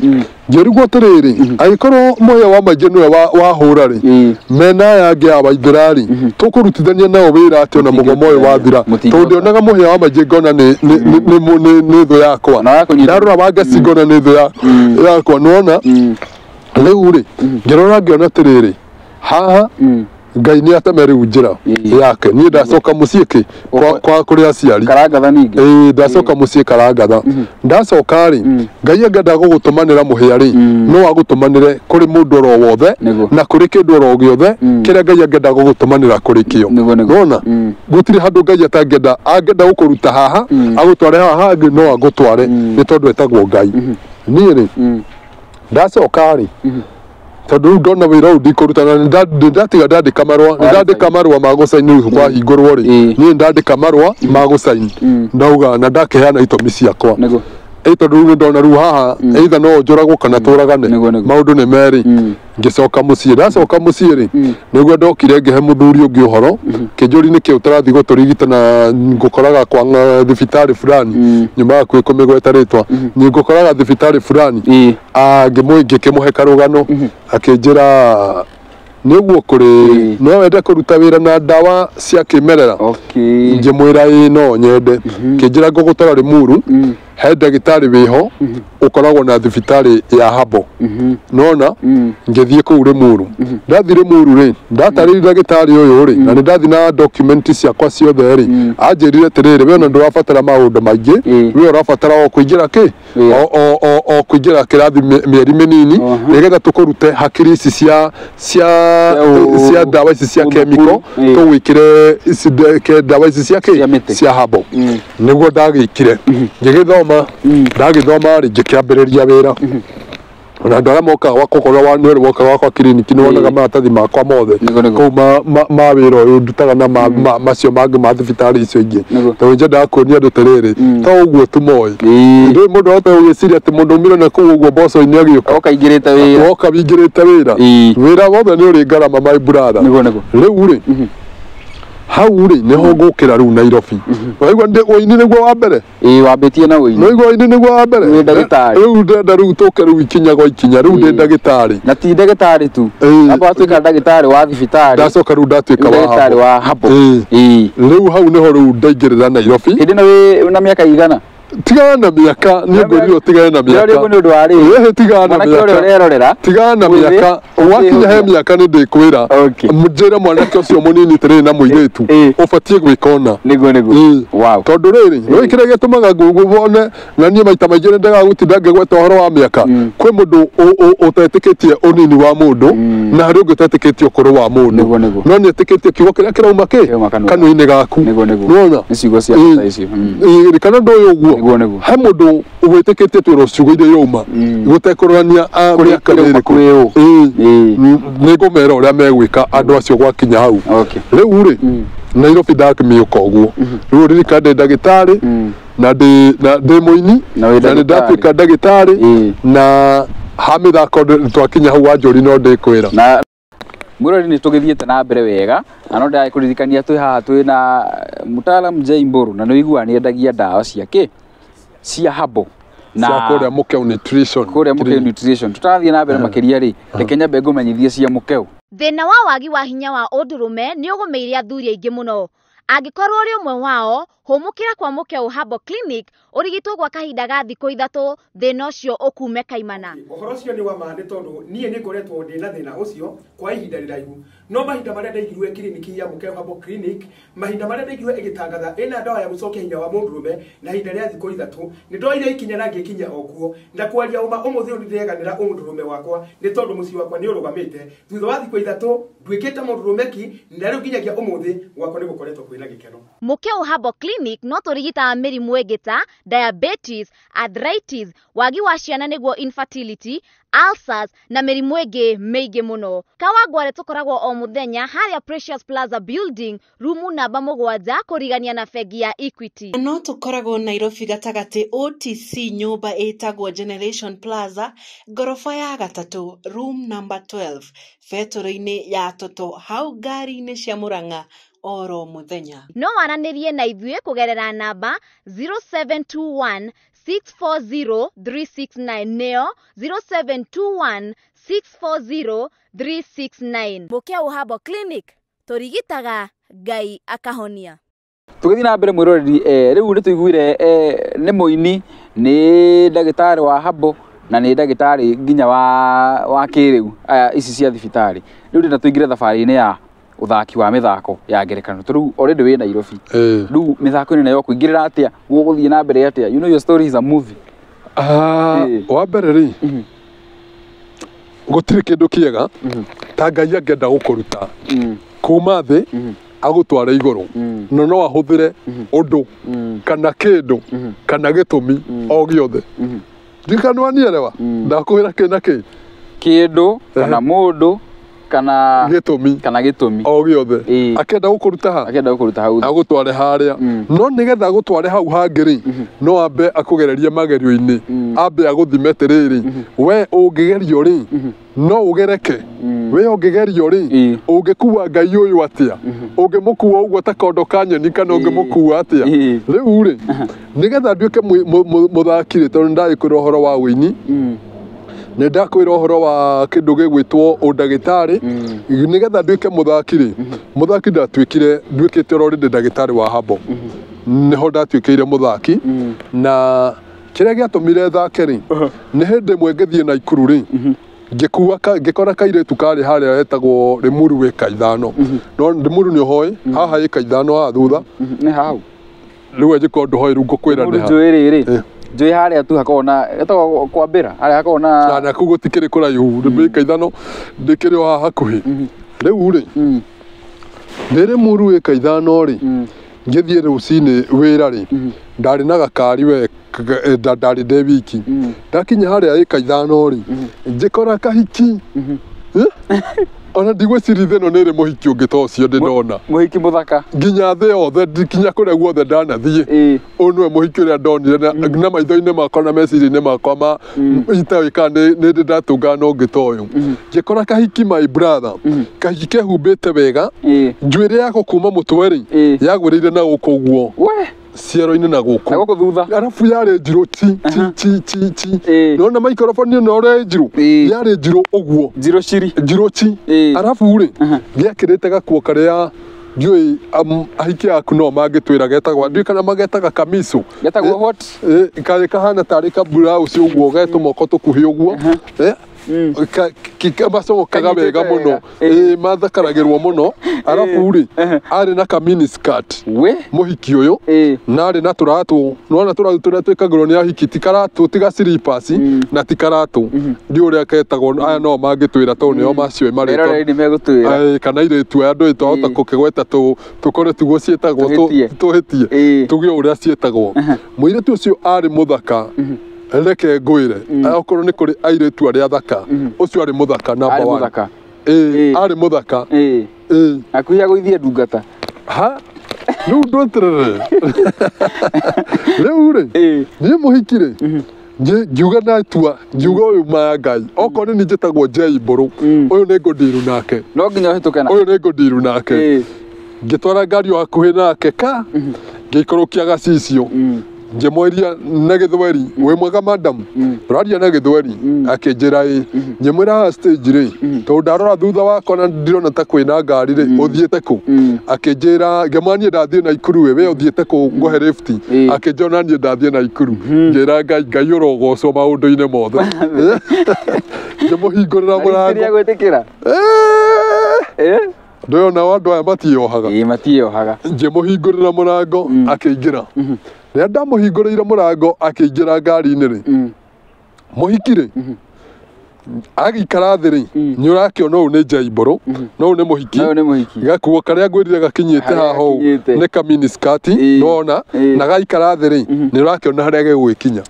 ngirigwo atiriri agikorwo muhia wa maingĩ niwe wahura ri mena yangi abaithirari tukurutithania nao wira ati ona mugomo uyu wathira tondu onaga muhia wa maingĩ ngona ni thu yakwa ndarora wanga cingona ni thu yakwa nona riu ri ngirora ngiona atiriri haha Ngai ni atemeriu njira yake ni ndacoka mucii ki kwa kuri aciari karangatha ningi ndacoka mucii karangatha ndacoka ri Ngai angenda gugutumanira muhia ri no agutumanire kuri mundu oro wothe na kuri kindu oro giothe kiria Ngai angenda gugutumanira kuri kio nona gutiri handu Ngai atangenda gukuruta haha agutware haha no agutware ni tondu etagwo Ngai ni ri ndacoka ri tondu ndona wira u ndikurutana ndatiga ndandika marua ma gucaini kwa hingurwo ri ni ndandika marua ma gucaini ndauga na ndakeheana itumi ciakwa tondu ndona ru haha either no njuragwo kana turagane maundu ni meri ngicoka mucii ndacoka mucii ri niguo ndokire ngihe muthuri ungi uhoro kinjuri ni kiu tarathi guturigitana ngukoraga kwa thibitari fulani nyuma ya kwikũmĩgweta ritwa ngukoraga thibitari fulani ngikimuhe karugano akinjira niguo kuri no wende kuruta wira na ndawa cia kimerera ngimwira no nyende kinjira ngugutwara Limuru he ndagitari wiho ukoragwo na thibitari ya habo nona ngithie kuu Limuru ndathi Limuru ri ndatarĩria ndagitari uyu ri na ndathi na document ciakwa ciothe ri anjirire tiriri we ona ndurabatara maundu maingi we urabatara o kuingira ki o kuingira kirathi mieri minini nigetha tukurute hakiri ici cia ndawa ici cia chemical tuwikire ndawa ici cia ki cia habo niguo ndagikire ngigithoma ndagithoma ri ngikiambiriria wira ona ndara moka wakokorwa wa nore woka wakwa clinic ni wonaga maratathi makwa mothe kou ma wira uyu ndutaga na macio mangi ma thibitari icio ingi to njenda kuonia andu tiriri to uguo tu moi ndi mundu ote ugiciria ati mundu umire na kou uguo boco-ini agioka okaingirite wira wingirite wira wothe ni uri ngarama my brother riu ri hau ri niho ngukira riu Nairobi waigua ndi uini niguo wa mbere wambitie na uini no igua uini niguo wa mbere ni ndagitari riu ndenda riu tuke riu ikinya gwa ikinya riu ndi ndagitari na ti ndagitari tu aba atuika ndagitari wa thibitari ndacoka riu ndatuika ndagitari wa habo riu hau niho riu ndaingirira Nairobi hindi na miaka igana tigana na miaka ni ngorio tigana na miaka ni undu wa ri tigana na miaka tigana na miaka wakinya he miaka ni ndikwira mujire mwanake ucio munini tiri na muiretu ubatie gwikona niguo wow tondu riri no ikire gitumaga ngugubone na nie maita maingi ndaga gutinda ngegweta uhoro wa miaka kwi mundu utetikitie unini wa mundu na hari ungi utetikitie ukuru wa mundu no ni etikitie kiugo kiria kirauma ki kanua-ini gaku nona niciugo cia ici kana ndu uguo he mundu witikitie twiro ciugo iria yoma gutekurania miaka iriku ni ngumera uria megwika andu acio gwakinya hau riu ri Nairobi ndakĩmĩũka ũguo rĩu ririka ndĩ ndagĩtarĩ na ndĩ mũini na nĩ ndatuĩka ndagĩtarĩ na ha mĩthako twakinya hau Wanjori no ndĩkwĩra na Mũrori nĩ tũgĩthiĩte na mbere wega na no ndakũririkania twĩ haha twĩ na Mutalam J Mburu na nĩ wĩiguaga nĩ endagia ndawa ciake cia habo na kũrĩa Mũkeu Nutrition tũtathiĩ na mbere makĩria rĩ reke nyambe ngũmenyithie cia Mũkeu. Thĩna wa wagi wa hinya wa ũndũrũme nĩ ũgũmĩire athuri aingĩ mũno. Angĩkorwo ũrĩ ũmwe wao, hũmũkĩra kwa Mũkeu Herbal Clinic ũrigitwo gwa kahinda ga thikũ ithatũ thĩna ũcio ũkume kaimana. Ũhoro ũcio nĩ wa ma nĩ tondũ niĩ nĩ ngoretwo ndĩ na thĩna ũcio kwa ihinda rĩraihu. No mahinda marĩa ndaigirwe kliniki ya Mũkeu Herbal Clinic, mahinda marĩa ndaigirwe ĩgĩtangatha ĩna ndawa ya gũcokia hinya wa mũndũrũme na ihinda rĩa thikũ ithatũ, nĩ ndoire ikinya na ngĩkinya o kuo. Na kwaria ũma ũmũthĩ ũyũ nĩndĩreganĩra ũndũrũme wakwa nĩ tondũ mũciĩ wakwa nĩ ũrũgamĩte. Thutha wa thikũ ithatũ nduĩkĩte mũndũrũme ki na rĩu nginyagia ũmũthĩ wakwa nĩ gũkoretwo kwĩna gĩkeno. Mũkeu Herbal Clinic no tũrigitaga mĩrimũ ĩngĩ ta diabetes, arthritis, wagi wa ciana nĩguo infertility, ulcers na mĩrimũ ĩngĩ mĩingĩ mũno. Kawangware tũkoragwo o mũthenya harĩa Precious Plaza Building, rumu namba 7 kũrigania na bengi ya Equity. No tũkoragwo Nairobi gatagatĩ OTC nyũmba ĩtagwo Generation Plaza, ngorofa ya 3, room number 12, betũrũ-inĩ ya Toto, hau ngari-inĩ cia Mũrang'a oro mũthenya. No waranĩrie na ithuĩ kũgerera namba 0721 640 369 neo 0721 640 369. Mũkeu Herbal Clinic tũrigitaga Ngai akahonia. Tũgĩthiĩ na mbere Mũrori rĩu nĩ tũiguire nĩ mũini nĩ ndagĩtarĩ wa habo na nĩ ndagĩtarĩ nginya wa kĩrĩu ici cia thibitarĩ. Rĩu ndĩna tũingire thabarĩ-inĩ ya uthaki wa mithako ya ngerekano turu already we Nairobi riu mithako ni nayo kuingirira atia guguthie na mbere atia you know your story is a movie wa mbere ri gutire kindu kiega ta Ngai angenda gukuruta kuma thi agutwara iguru no ahuthire undu kana kindu kana gitumi o giothe ndikanwa nielewa ndakwira kina kindu kana mundu kana gitumi o giothe akenda gukuruta hau agutware haria no nigetha agutware hau hangiri no ambe akugereria magerio-ini ambe aguthime tiriri we ungigerio ri no ugereke we ungigerio ri ungikuwa Ngai uyu atia ungimukuwa uguo ta kondo kanyeni kana ungimukuwa atia riu ri nigetha nduike muthakiri tondu ndaikira uhoro wa wini ndakwira uhoro wa kindu gigwitwo undagitari nigetha nduike muthakiri muthaki nduikite already ndagitari wa habo niho ndatuikire muthaki na kiria giatumire thake ri ni hindi mwe ngithie na ikuru ri ngikora kairetu kari haria etagwo Limuru ika 5 no Limuru ni hoi haha ika 5 ha thutha ni hau riu ejiko nduhoi ru ngukwira ni ha Joy haria tu hakona etagwo kwambira haria hakona na kugutikire kuraihu ika 5 ndikire haha hakuhi riu ri ni Limuru ika 5 ri ngithie rucini wira ri ndari na gakari we ndari de wiki ndakinya haria ika 5 ri njikora kahiki ona ndigwicirithe no niri muhiki ungi ta ucio ndinona muhiki muthaka nginya thi yothe ndikinya kuria guothe ndanathie unwe muhiki uria ndonire na maitho-ini makwa na meciria-ini makwa ma itawika ni ndatunga no ungi ta uyu ngikora kahiki my brother kahiki kehumbite wega njuire yako kuma mutwe ri yagwirire na guku uguo ciero-ini na guku thutha arafu yari njiru ti nona microphone no ore njiru yari njiru uguo njiru arafu ri giakirite gakuo karia njui ahiki aku no mangitwira getagwa ndui kana magetaga kamiso getagwo what kari kahana tari ka blouse uguo getu moko tukuhi uguo kikabacokaga wega muno mathakaragirwo muno arafu ri ari na kamini skirt muhiki uyu na ari na turatu nona turatu turia twikagirwo ni ahiki tikaratu tiga slippers na tikaratu ndi uria ketagwo aya no mangitwira to nio macio marito kana iretu andu itahota kukigweta tukore tugo cietagwo tuhitie tugie uria cietagwo muiretu ucio ari muthaka reke ngwire akorwo ni kuri airetu aria thaka ucio ari muthaka number 1 ari muthaka akuya guithie ndungata ha riu ndweterere riu ri nie muhikire ngiuga natua ngiuga uyu ma Ngai okorwo ni njitagwo Njei Mburu uyu ni ngundiru nake no nginya hitukana uyu ni ngundiru nake ngitwara ngari hakuhi nake ka ngikorokia gacicio ngimweria na Githweri wi mwega madam turaria na Githweri akinjira nyimwira stage ri to ndarora thutha wakwa na ndirona ta kwina ngari ri uthiete ku akinjira ngemania ndathie na Ikuru we uthiete ku ngohe lift akinjona nie ndathie na Ikuru ngira Ngai urogocwo maundu-ine mothe ngimuhingurira murango gwitikira ndona wandu aya matiohaga matiohaga ngimuhingurira murango akingira rĩrĩa ndamuhingũrĩire mũrango akĩingĩra ngari-inĩ rĩ mũhiki-rĩ agĩikara thĩ rĩ nĩ ũrakĩona ũyũ nĩ Njei Mburu no ũyũ nĩ mũhiki gakuo karĩa ngwĩrire gakinyĩte haha ũũ nĩ ka miniskirt nona na gaikara thĩ rĩ nĩ ũrakĩona harĩa gegwĩkinya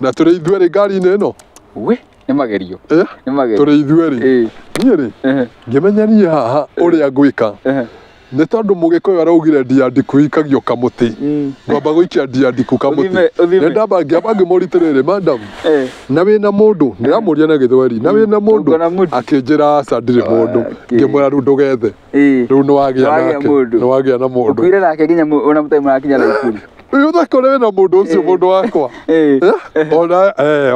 na tũrĩ ithuĩ rĩ ngari-inĩ ĩno nĩ magerio tũrĩ ithuĩ rĩ niĩ rĩ ngĩmenya niĩ haha ũrĩa ngwĩka nĩ tondũ mũgĩkũyũ araugire ndiandiku ikagio kamuti ngwamba gũikia ndiandiku kamuti nĩ ndamba ngĩamba ngĩmũritĩrĩrĩ madam na wĩna mũndũ ndĩramũria na Gĩthweri na wĩna mũndũ akĩnjĩra aca ndirĩ mũndũ ngĩmwĩra rĩu ndũgethe rĩu nĩwagĩa na mũndũ ũkuire nake nginya ona mũtarĩ mũrakinya Naikuru uyu thakore wĩna mũndũ ũcio mũndũ wakwa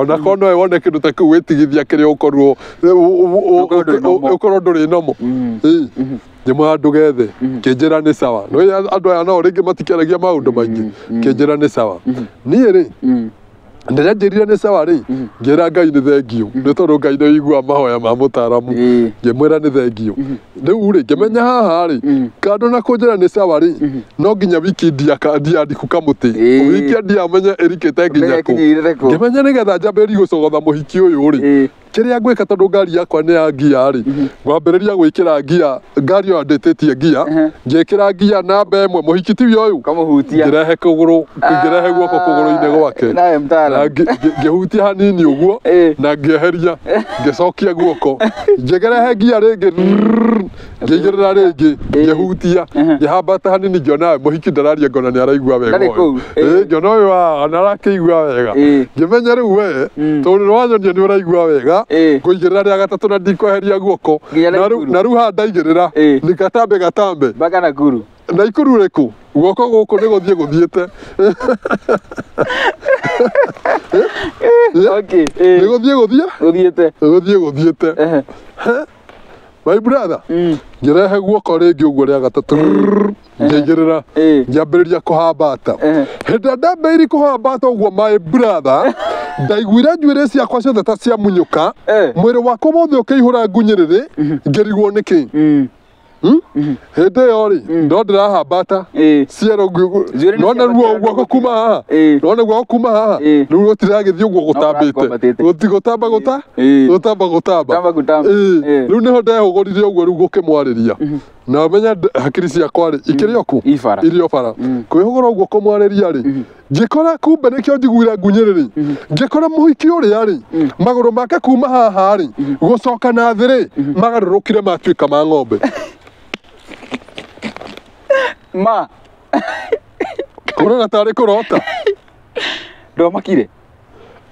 ona korwo nowe wone kĩndũ ta kĩu wĩtigithia kĩrĩa ũkorwo ndũrĩ nomo ngĩmwĩra ndũgethe kĩnjĩra nĩ sawa no andũ aya nao rĩngĩ matikĩaragia maũndũ maingĩ kĩnjĩra nĩ sawa niĩ rĩ rĩrĩa njĩrire nĩ sawa rĩ ngĩra Ngai nĩ thengiũ nĩ tondũ Ngai nĩ ũiguaga mahoya ma mũtaaramu ngĩmwĩra nĩ thengiũ rĩu rĩ ngĩmenya haha rĩ kando na kũnjĩra nĩ sawa rĩ no nginya wiki ndiandiku kamũtĩ wiki ndiamenye ĩrikĩte nginya kũ ngĩmenya nĩgetha njambĩrĩrie gũcogotha mũhiki ũyũ rĩ kĩrĩa ngwĩka tondũ ngari yakwa nĩ ya ngia rĩ ngwambĩrĩria gwĩkĩra ngia ngari ĩyo ndĩtĩtie ngia ngĩkĩra ngia namba ĩmwe mũhiki tiwe ũyũ ngĩrehe kũgũrũ ngĩrehe guoko kũgũrũ-inĩ gwake ngĩhutia hanini ũguo na ngĩeheria ngĩcokia guoko ngĩrehe ngia rĩngĩ ngĩigĩrĩra rĩngĩ ngĩhutia ngĩhambata hanini ngĩona mũhiki ndararia ngona nĩ araigua wega ũyũ ngĩona ũyũ ona arakĩigua wega ngĩmenya rĩu we tondũ nĩ wanyonia nĩ ũraigua wega ngũigĩrĩra rĩa gatatũ na ndikweheria guoko na rĩu haha ndaigĩrĩra nĩ gatambe mpaka Nakuru Naikuru rĩkũ guoko gũkũ nĩ gũthiĩte nĩ gũthiĩte my brother ngĩrehe guoko rĩngĩ ũguo rĩa gatatũ ngĩigĩrĩra ngĩambĩrĩria kũhambata hĩndĩ ndambĩrĩirie kũhambata ũguo my brother ndaiguire njuĩrĩ ciakwa ciothe ta cia munyũka mwĩrĩ wakwa wothe ũkĩihũra ngunyĩrĩrĩ ngĩrigwo nĩkĩ hĩndĩ ĩyo rĩ no ndĩrahambata ciero nona ruo guoko kuma haha nona guoko kuma haha rĩu gũtiragĩthiĩ ũguo gũtamba rĩu nĩho ndehũgũrire ũguo rĩu gũkĩmwarĩria na menya hakiri ciakwa rĩ ikĩrĩ oku irĩ o bara kwĩhũgũra ũguo kũmwarĩria rĩ ngĩkora kumbe nĩkĩo njiguire ngunyĩrĩrĩ ngĩkora mũhiki ũrĩa rĩ magũrũ make kuma haha rĩ gũcoka na thĩ rĩ magarũrũkire matuĩka ma ng'ombe ma ũrona tarĩ kũrota ndomakire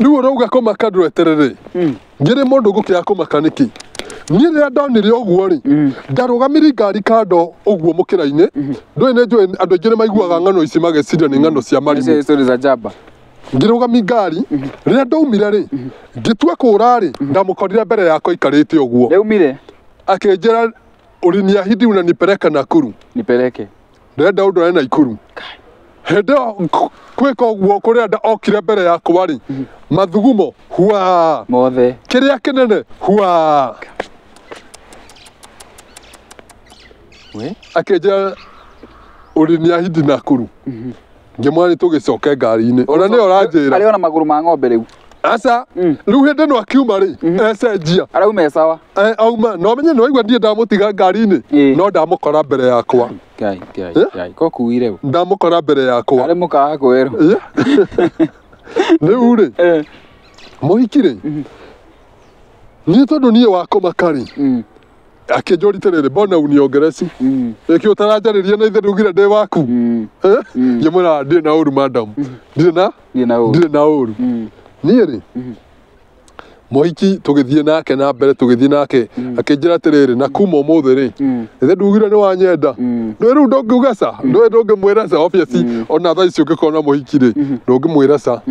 rĩu ũrauga kũmaka ndweterere ngĩrĩ mũndũ ngũkĩra kũmaka nĩkĩ niĩ rĩrĩa ndonire ũguo rĩ ndarũgamire ngari kando ũguo mũkĩra-inĩ ndũĩ nĩ njũĩ andũ aingĩ nĩ maiguaga ng'ano ici mageciria nĩ ng'ano cia marimũ ngĩrũgamia ngari rĩrĩa ndaumire rĩ ngĩtua kũra rĩ ndamũkorire mbere yakwa aikarĩte ũguo akĩnjĩra uliniahidi unanipeleka Nakuru ndĩrenda ũndware Naikuru hĩndĩ ĩyo gwĩka ũguo kũrĩa okire mbere yakwa rĩ mathugumo hua mothe kĩrĩa kĩnene hua akĩnjĩra uliniahidi Nakuru ngĩmwĩra tũgĩcoke ngari-inĩ ona nĩyo ũranjĩra arĩ ona magũrũ ma ng'ombe rĩu aca rĩu hĩndĩ ĩno akiuma rĩ ecenjia arauma sawa auma no menye nĩ waigua ndirĩ ndamũtiga ngari-inĩ no ndamũkora mbere yakwa Ngai ko kuire ndamũkora mbere yakwa arĩ mũkaga kwero rĩu rĩ mũhiki rĩ niĩ tondũ niĩ wakũmaka rĩ akĩnjũri tirĩrĩ mbona uniongereci ĩkĩ ũtaranjarĩria na ithe ndugire ndĩ waku ngĩmwĩra ndirĩ na ũru madam ndirĩ na ũru niĩ rĩ Mohiki tũgĩthiĩ nake na mbere tũgĩthiĩ nake akĩnjĩra atĩrĩrĩ na kuma ũmũthĩ rĩ ithe ndugire nĩ wanyenda nĩ rĩu ndũngiuga ca ndũngĩmwĩra ca obviously ona thaa ici ũngĩkorwo na mũhiki rĩ ndũngĩmwĩra ca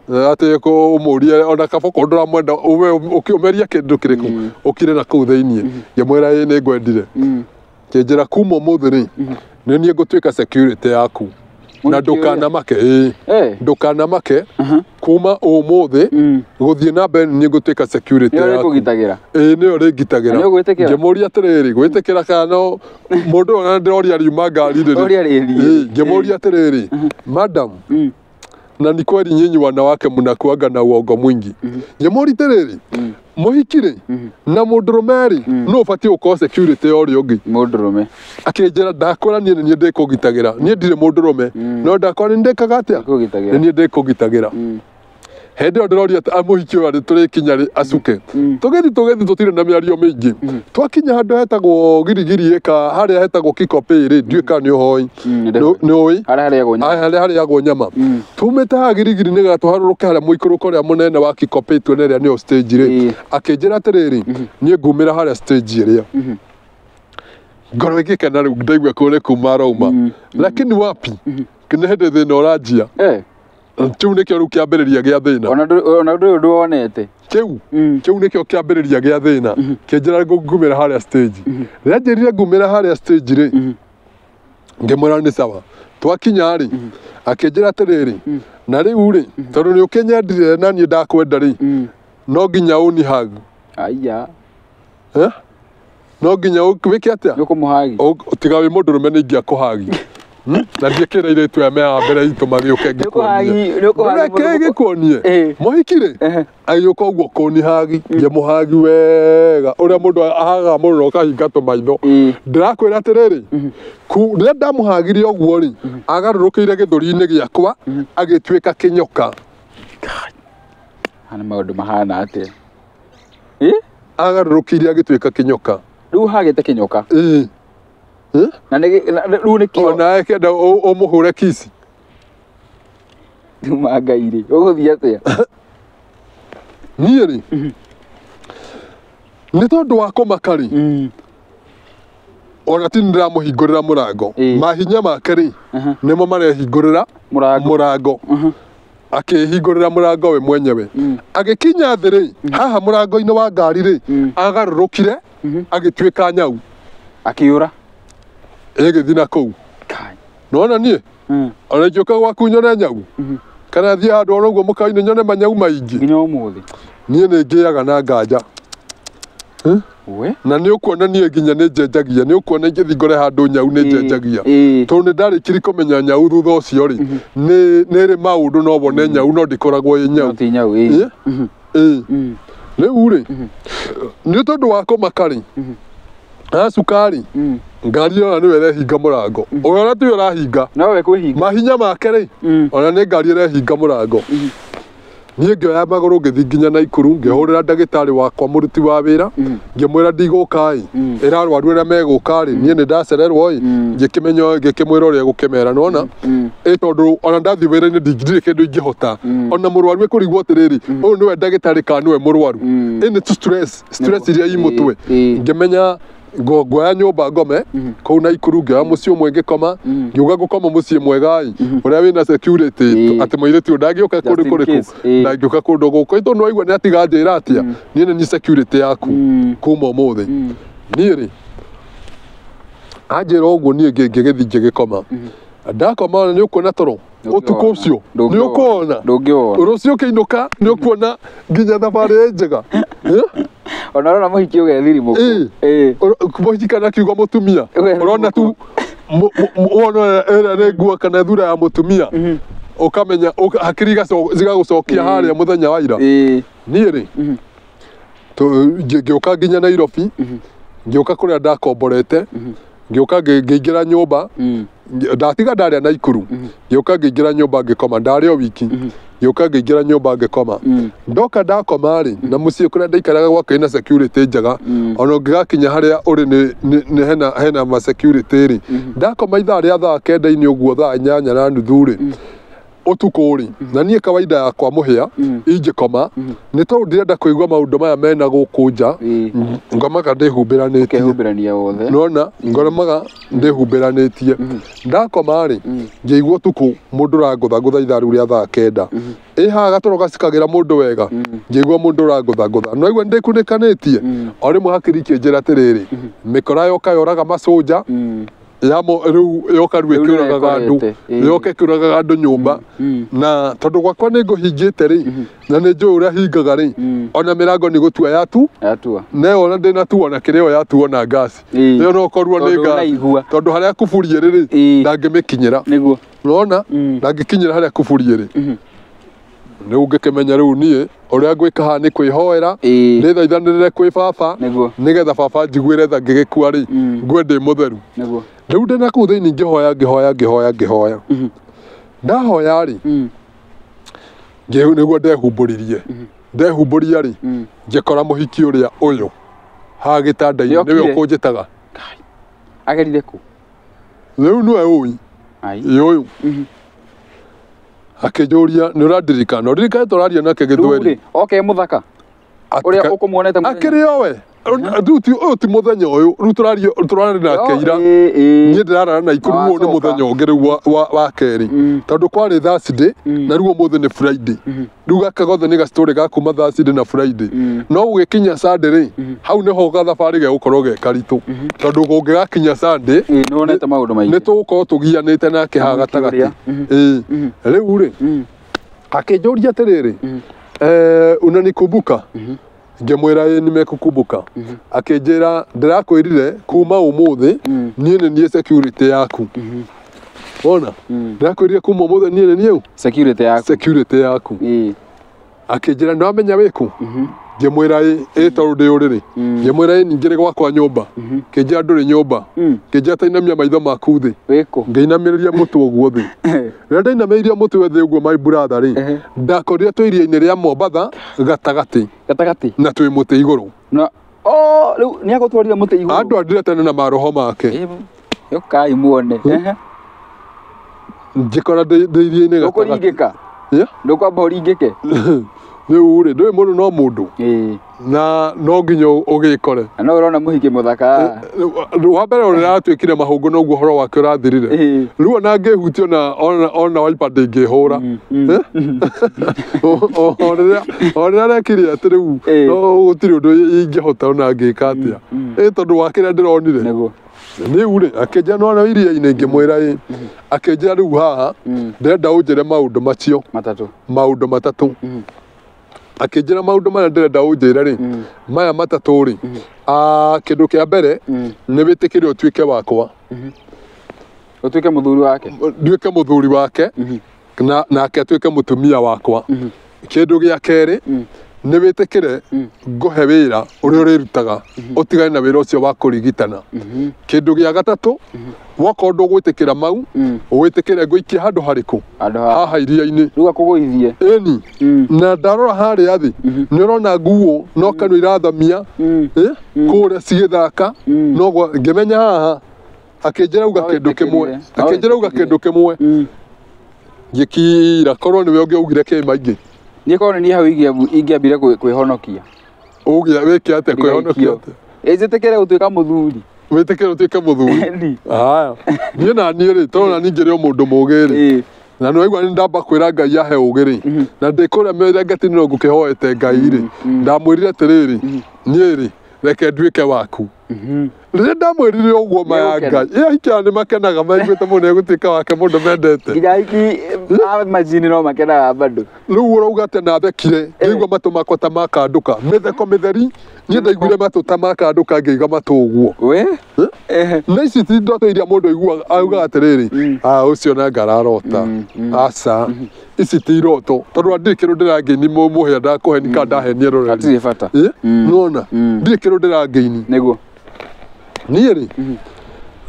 atĩ ũmũrie ona kaba korwo ndũramwenda ũkĩũmeria kĩndũ kĩrĩkũ ũkire na kũu thĩiniĩ ngĩmwĩra ĩ nĩ ngwendire kĩnjĩra kuma ũmũthĩ rĩ nĩ niĩ ngũtuĩka security yaku na ndũkanamake ndũkanamake kuma ũmũthĩ gũthiĩ na mbere niĩ ngũtuĩka security yaku nĩyo rĩngitagĩra ngĩmũria atĩrĩrĩ gwĩtĩkĩra kana mũndũ ona ndĩroria riuma ngari rĩrĩ ngĩmũria atĩrĩrĩ madam na ni kweli nyinyi wanawake mnakuaga na uongo mwingi ngĩmũria atĩrĩrĩ mũhiki-rĩ na mũndũrũme-rĩ no ũbatiĩ gũkorwo security ya ũrĩa ũngĩ mũndũrũme akĩnjĩra ndakwĩra niĩ nĩ niĩ ndĩkũgitagĩra niĩ ndirĩ mũndũrũme no ndakwĩra nĩ ndĩkaga atĩa nĩ niĩ ndĩkũgitagĩra hĩndĩ ĩyo ndĩroria mũhiki ũyũ arĩ tũrĩkinya acuke tũgĩthiĩ tũtirĩ na mĩario mĩingĩ twakinya handũ hetagwo girigiri ĩka harĩa hetagwo Kikopĩ-rĩ ndiũĩ kana nĩ ũhoi nĩũĩ harĩa harĩagwo nyama tumĩte haha girigiri nĩgetha tũharũrũke harĩa mũikũrũko ũrĩa mũnene wa Kikopĩ tuone ĩrĩa nĩyo stage-rĩ akĩnjĩra atĩrĩrĩ niĩ ngumĩra harĩa stage ĩrĩa ngoro ĩgĩkena rĩu ndaigua kũrĩ kuma arauma lakini wapi nĩ hĩndĩ thĩna ũranjia kĩu nĩkĩo rĩu kĩambĩrĩria gĩa thĩna ona ndũyũ ndwonete kĩu nĩkĩo kĩambĩrĩria gĩa thĩna kĩnjĩra ngumĩra harĩa stage rĩrĩa njĩrire ngumĩra harĩa stage-rĩ ngĩmwĩra nĩ sawa twakinya-rĩ akĩnjĩra atĩrĩrĩ na rĩu-rĩ tondũ nĩ ũkĩnyendire na niĩ ndakwenda-rĩ no nginya ũni hug no nginya wĩke atĩa tiga wĩ mũndũrũme nĩ ingĩakũhagi na ndiĩkĩra airĩtu aya me haha mbere itũ magĩũke ngĩkuonie mũhiki-rĩ agĩũka ũguo kũnihagi ngĩmũhagi wega ũrĩa mũndũ ahagaga mũno ũkahinga tũmaitho ndĩrakwĩra atĩrĩrĩ rĩrĩa ndamũhagire ũguo-rĩ agarũrũkĩire gĩthũri-inĩ gĩakwa agĩtuĩka kĩnyoka nĩ maũndũ mahana atĩa agarũrũkĩire agĩtuĩka kĩnyoka rĩu hagĩte kĩnyoka na rĩu nĩkĩo ona kenda ũmũhũre kisi tuma Ngai-rĩ ũgũthiĩ atĩa niĩ-rĩ nĩ tondũ wa kũmaka-rĩ ona ti nĩndĩramũhingũrĩra mũrango mahinya make-rĩ nĩmo marehingũrĩra mũrango akĩhingũrĩra mũrango we mwenyewe agĩkinya thĩ-rĩ haha mũrango-inĩ wa ngari-rĩ agarũrũkire agĩtuĩka nyau akĩũra ĩgĩthiĩ na kũu nona niĩ ona ingĩũka gwaku nyone nyau kana thiĩ handũ ona ũguo mũkawa-inĩ nyone manyau maingĩ nginya ũmũthĩ niĩ nĩ ngĩaga na nganja na nĩ ũkuona niĩ nginya nĩ njenjagia nĩ ũkuona ingĩthiĩ ngore handũ nyau nĩ njenjagia tondũ nĩ ndarĩkirie kũmenya nyau thutha ũcio-rĩ nĩ ĩrĩ maũndũ no wone nyau no ndĩkoragwo ĩ nyau rĩu-rĩ nĩ tondũ wa kũmaka-rĩ cukari ngari ĩyo nĩwe ĩrehinga mũrango ũrĩa ona tiwe ũrahinga mahinya make-rĩ ona nĩ ngari ĩrehinga mũrango niĩ ngĩoya magũrũ ngĩthiĩ nginya Naikuru ngĩhũrĩra ndagĩtarĩ wakwa mũruti wa wĩra ngĩmwĩra ndigũka-ĩ ĩrarwaru arĩa megũka-rĩ niĩ nĩ ndacererwo-ĩ ngĩkĩmwĩra ũrĩa gũkĩmera nĩwona tondũ ona ndathiĩ wĩra-inĩ ndirĩ kĩndũ ingĩhota ona mũrwaru ĩkũrigwo atĩrĩrĩ ũyũ nĩwe ndagĩtarĩ kana nĩwe mũrwaru ĩnĩ tu stress iria i mũtwe ngĩmenya nguoya nyũmba ngome kũu Naikuru ngĩoya mũciĩ ũmwe ngĩkoma ngiuga ngũkoma mũciĩ mwega-ĩ ũrĩa wĩna security atĩ mũirĩtu ũyũ ndangĩũka kũndũ kũrĩkũ ndangĩũka kũndũ gũkũ tondũ nĩwaigua nĩ atiga njĩra atĩa niĩ nĩ niĩ security yaku kuma ũmũthĩ niĩ-rĩ anjĩra ũguo niĩ ngĩgĩthiĩ ngĩgĩkoma ndakoma nĩ ũkuona toro ũtukũ ũcio nĩ ũkuona rũciũ ũkĩinũka nĩ ũkuona nginya thabarĩ njega ona ũrona mũhiki ũgethirimũkũ mũhiki kana kiugo mũtumia ũrona tu wona ĩrĩa nĩ nguo kana thura ya mũtumia ũkamenya hakiri zigagũcokia harĩa mũthenya wa ira niĩ-rĩ ngĩũka nginya Nairobi ngĩũka kũrĩa ndakomborete ngĩũka ngĩingĩra nyũmba ndatiga ndarĩa Naikuru ngĩũka ngĩingĩra nyũmba ngĩkoma ndarĩ o wiki ngĩũka ngĩingĩra nyũmba ngĩkoma ndoka ndakoma rĩ na mũciĩ kũrĩa ndaikaraga gwakĩ na security njega ona ũngĩgakinya harĩa ũrĩ nĩ hena ma security rĩ ndakoma ithaa rĩa thaa 9 ũguo thaa 8:30 rĩ utuko ri na niĩ kawaida yakwa mũhĩa ingĩkoma nĩ tondũ ndirenda kũigua maũndũ maya mena gũkũ nja ngomaga ndĩhumbĩranĩtie wothe nona ngomaga ndĩhumbĩranĩtie ndakoma rĩ ngĩigua utuko mũndũ ũrangũthagũtha ithaa rĩu rĩa thaa 9 haha gatoro gacikagĩra mũndũ wega ngĩigua mũndũ ũrangũthagũtha no igua ndĩkunĩkanĩtie o rĩmwe hakiri ikĩnjĩra atĩrĩrĩ mĩkora yoka yoraga macũnja yamo rĩu yoka rĩu ĩkĩũragaga andũ yoka ĩkĩũragaga andũ nyũmba na tondũ gwakwa nĩ ngũhingĩte rĩ na nĩ njũĩ ũrĩa hingaga rĩ ona mĩrango nĩ gũtua yatua na ona ndĩnatua na kĩrĩa yatuo na ngasi ĩyo no korwo nĩ ngasi tondũ harĩa kuburie rĩ ndangĩmĩkinyĩra nona ndangĩkinyĩra harĩa kuburie rĩ nĩ ũngĩkĩmenya rĩu niĩ ũrĩa ngwĩka haha nĩ kwĩhoera nĩ thaithanĩrĩre kwĩ baba nĩgetha baba njiguĩre tha ngĩgĩkua rĩ ngwe ndĩ mũtheru rĩu ndĩna kũu thĩinĩ ngĩhoya ndahoya rĩ nĩguo ndehumbũria rĩ ngĩkora mũhiki ũrĩa ũyũ haha gĩtanda-inĩ nĩwe ũkũnjĩtaga agerire kũ rĩu nĩwe ũĩ ũyũ akĩnjũria nĩ ũrandirikana tũraria nake Gĩthweri okay mũthaka ũrĩa ũkũmuonete akĩrĩ owe ũyũ ti mũthenya ũyũ rĩu tũrarĩ nake ira niĩ ndĩrarara na ikũrũ ũyũ nĩ mũthenya ũngĩ rĩu wa kerĩ tondũ kwarĩ Thursday na rĩu ũmũthĩ nĩ Friday rĩu gaka gothe nĩ gacitorĩ ga kuma Thursday na Friday no gũgĩkinya Sunday rĩ hau nĩho gathabarĩ gegũkorwo ge karitũ tondũ kũngĩgakinya Sunday nĩwonete maũndũ maingĩ nĩ tũgũkorwo tũgianĩte nake haha gatagatĩ rĩu rĩ akĩnjũria atĩrĩrĩ unanikumbuka ngĩmwĩra nimekukumbuka akĩnjĩra ndĩrakwĩrire kuma ũmũthĩ niĩ nĩ niĩ security yaku ona ndĩrakwĩrire kuma ũmũthĩ niĩ nĩ niĩ security yaku akĩnjĩra nĩwamenya wĩkũ ngĩmwĩra tondũ ndĩ ũrĩrĩ ngĩmwĩra ningĩ gwakwa nyũmba kĩnjĩra ndũrĩ nyũmba kĩnjĩra tainamia maitho maku thĩ ngĩinamĩrĩria mũtwe ũguo thĩ rĩrĩa ndainamĩrĩria mũtwe thĩ ũguo my brother rĩ ndakorire twĩ iria-inĩ rĩa Mombatha gatagatĩ na twĩ mũtĩ igũrũ rĩu nĩ agũtwarire mũtĩ igũrũ andũ andire tene na maroho make yokai muone njĩkora ndĩ iria-inĩ gatagatĩ ndũkwamba ũringĩke rĩu rĩ ndũĩ mũndũ no mũndũ na no nginya ũgĩkore no ũrona mũhiki mũthaka wa mbere ũrĩratuĩkire mahũngũ noguo ũhoro wake ũrathirire rĩu ona ngĩhutio ona waipa ndĩngĩhũra o rĩrĩa arekire atĩ rĩu gũtirĩ ũndũ ingĩhota ona ngĩka atĩa tondũ wa kĩrĩa ndĩronire rĩu rĩ akĩnjĩra no iria-inĩ ngĩmwĩra akĩnjĩra rĩu haha ndĩrenda ũnjĩre maũndũ matatũ akĩnjĩra maũndũ marĩa ndĩrenda ũnjĩre rĩ maya matatũ rĩ kĩndũ kĩa mbere nĩ wĩtĩkĩre ũtuĩke wakwa ũtuĩke mũthuri wake nduĩke mũthuri wake nake atuĩke mũtumia wakwa kĩndũ gĩa kerĩ nĩ wĩtĩkĩre ngũhe wĩra ũrĩa ũrĩrutaga ũtigane na wĩra ũcio wa kũrigitana kĩndũ gĩa gatatũ wokorwo ndũgwĩtĩkĩra mau ũgwĩtĩkĩre ngũikie handũ harĩkũ haha iria-inĩ rĩu akũgũithie ĩni na ndarora harĩa thĩ nĩ ũrona nguo no kanũ irathamia kũrĩa cigĩthaka noguo ngĩmenya haha akĩnjĩra uga kĩndũ kĩmwe ngĩkira korwo nĩwe ũngĩaugire kĩ maingĩ niĩ korwo nĩ niĩ hau ingĩambire kwĩhonokia wĩke atĩa kwĩhonokia atĩa njĩtĩkĩre gũtuĩka mũthuri wĩtĩkĩre ũtuĩke mũthuri haya niĩ na niĩ rĩ tondũ na niĩ ngĩrĩ o mũndũ mũgĩ rĩ na nĩ waigua nĩ ndamba kwĩra Ngai ahe ũgĩ rĩ na ndĩkũrĩa mĩrengeti no ngũkĩhoete Ngai rĩ ndamwĩrire atĩrĩrĩ niĩ rĩ reke nduĩke waku rĩrĩa ndamwĩrire ũguo maya Ngai aikia nĩ makenaga maiguĩte mũndũ egũtuĩka wake mũndũ mendete nginya aiki a macini no makenaga bado rĩu ũrauga atĩ nathekire ngĩigua matũ makwa ta makandũka mĩtheko mĩtheri niĩ ndaiguire matũ ta makandũka ngĩiga matũ ũguo na ici ti ndoto iria mũndũ aiguaga augaga atĩrĩrĩ ũcio na ngararota aca ici ti iroto tondũ ndirĩ kĩndũ ndĩrangĩini mũhĩa ndakũheni kana ndahenia rũrĩrĩ hatirĩ bata nona ndirĩ kĩndũ ndĩrangĩini nĩguo niĩ rĩ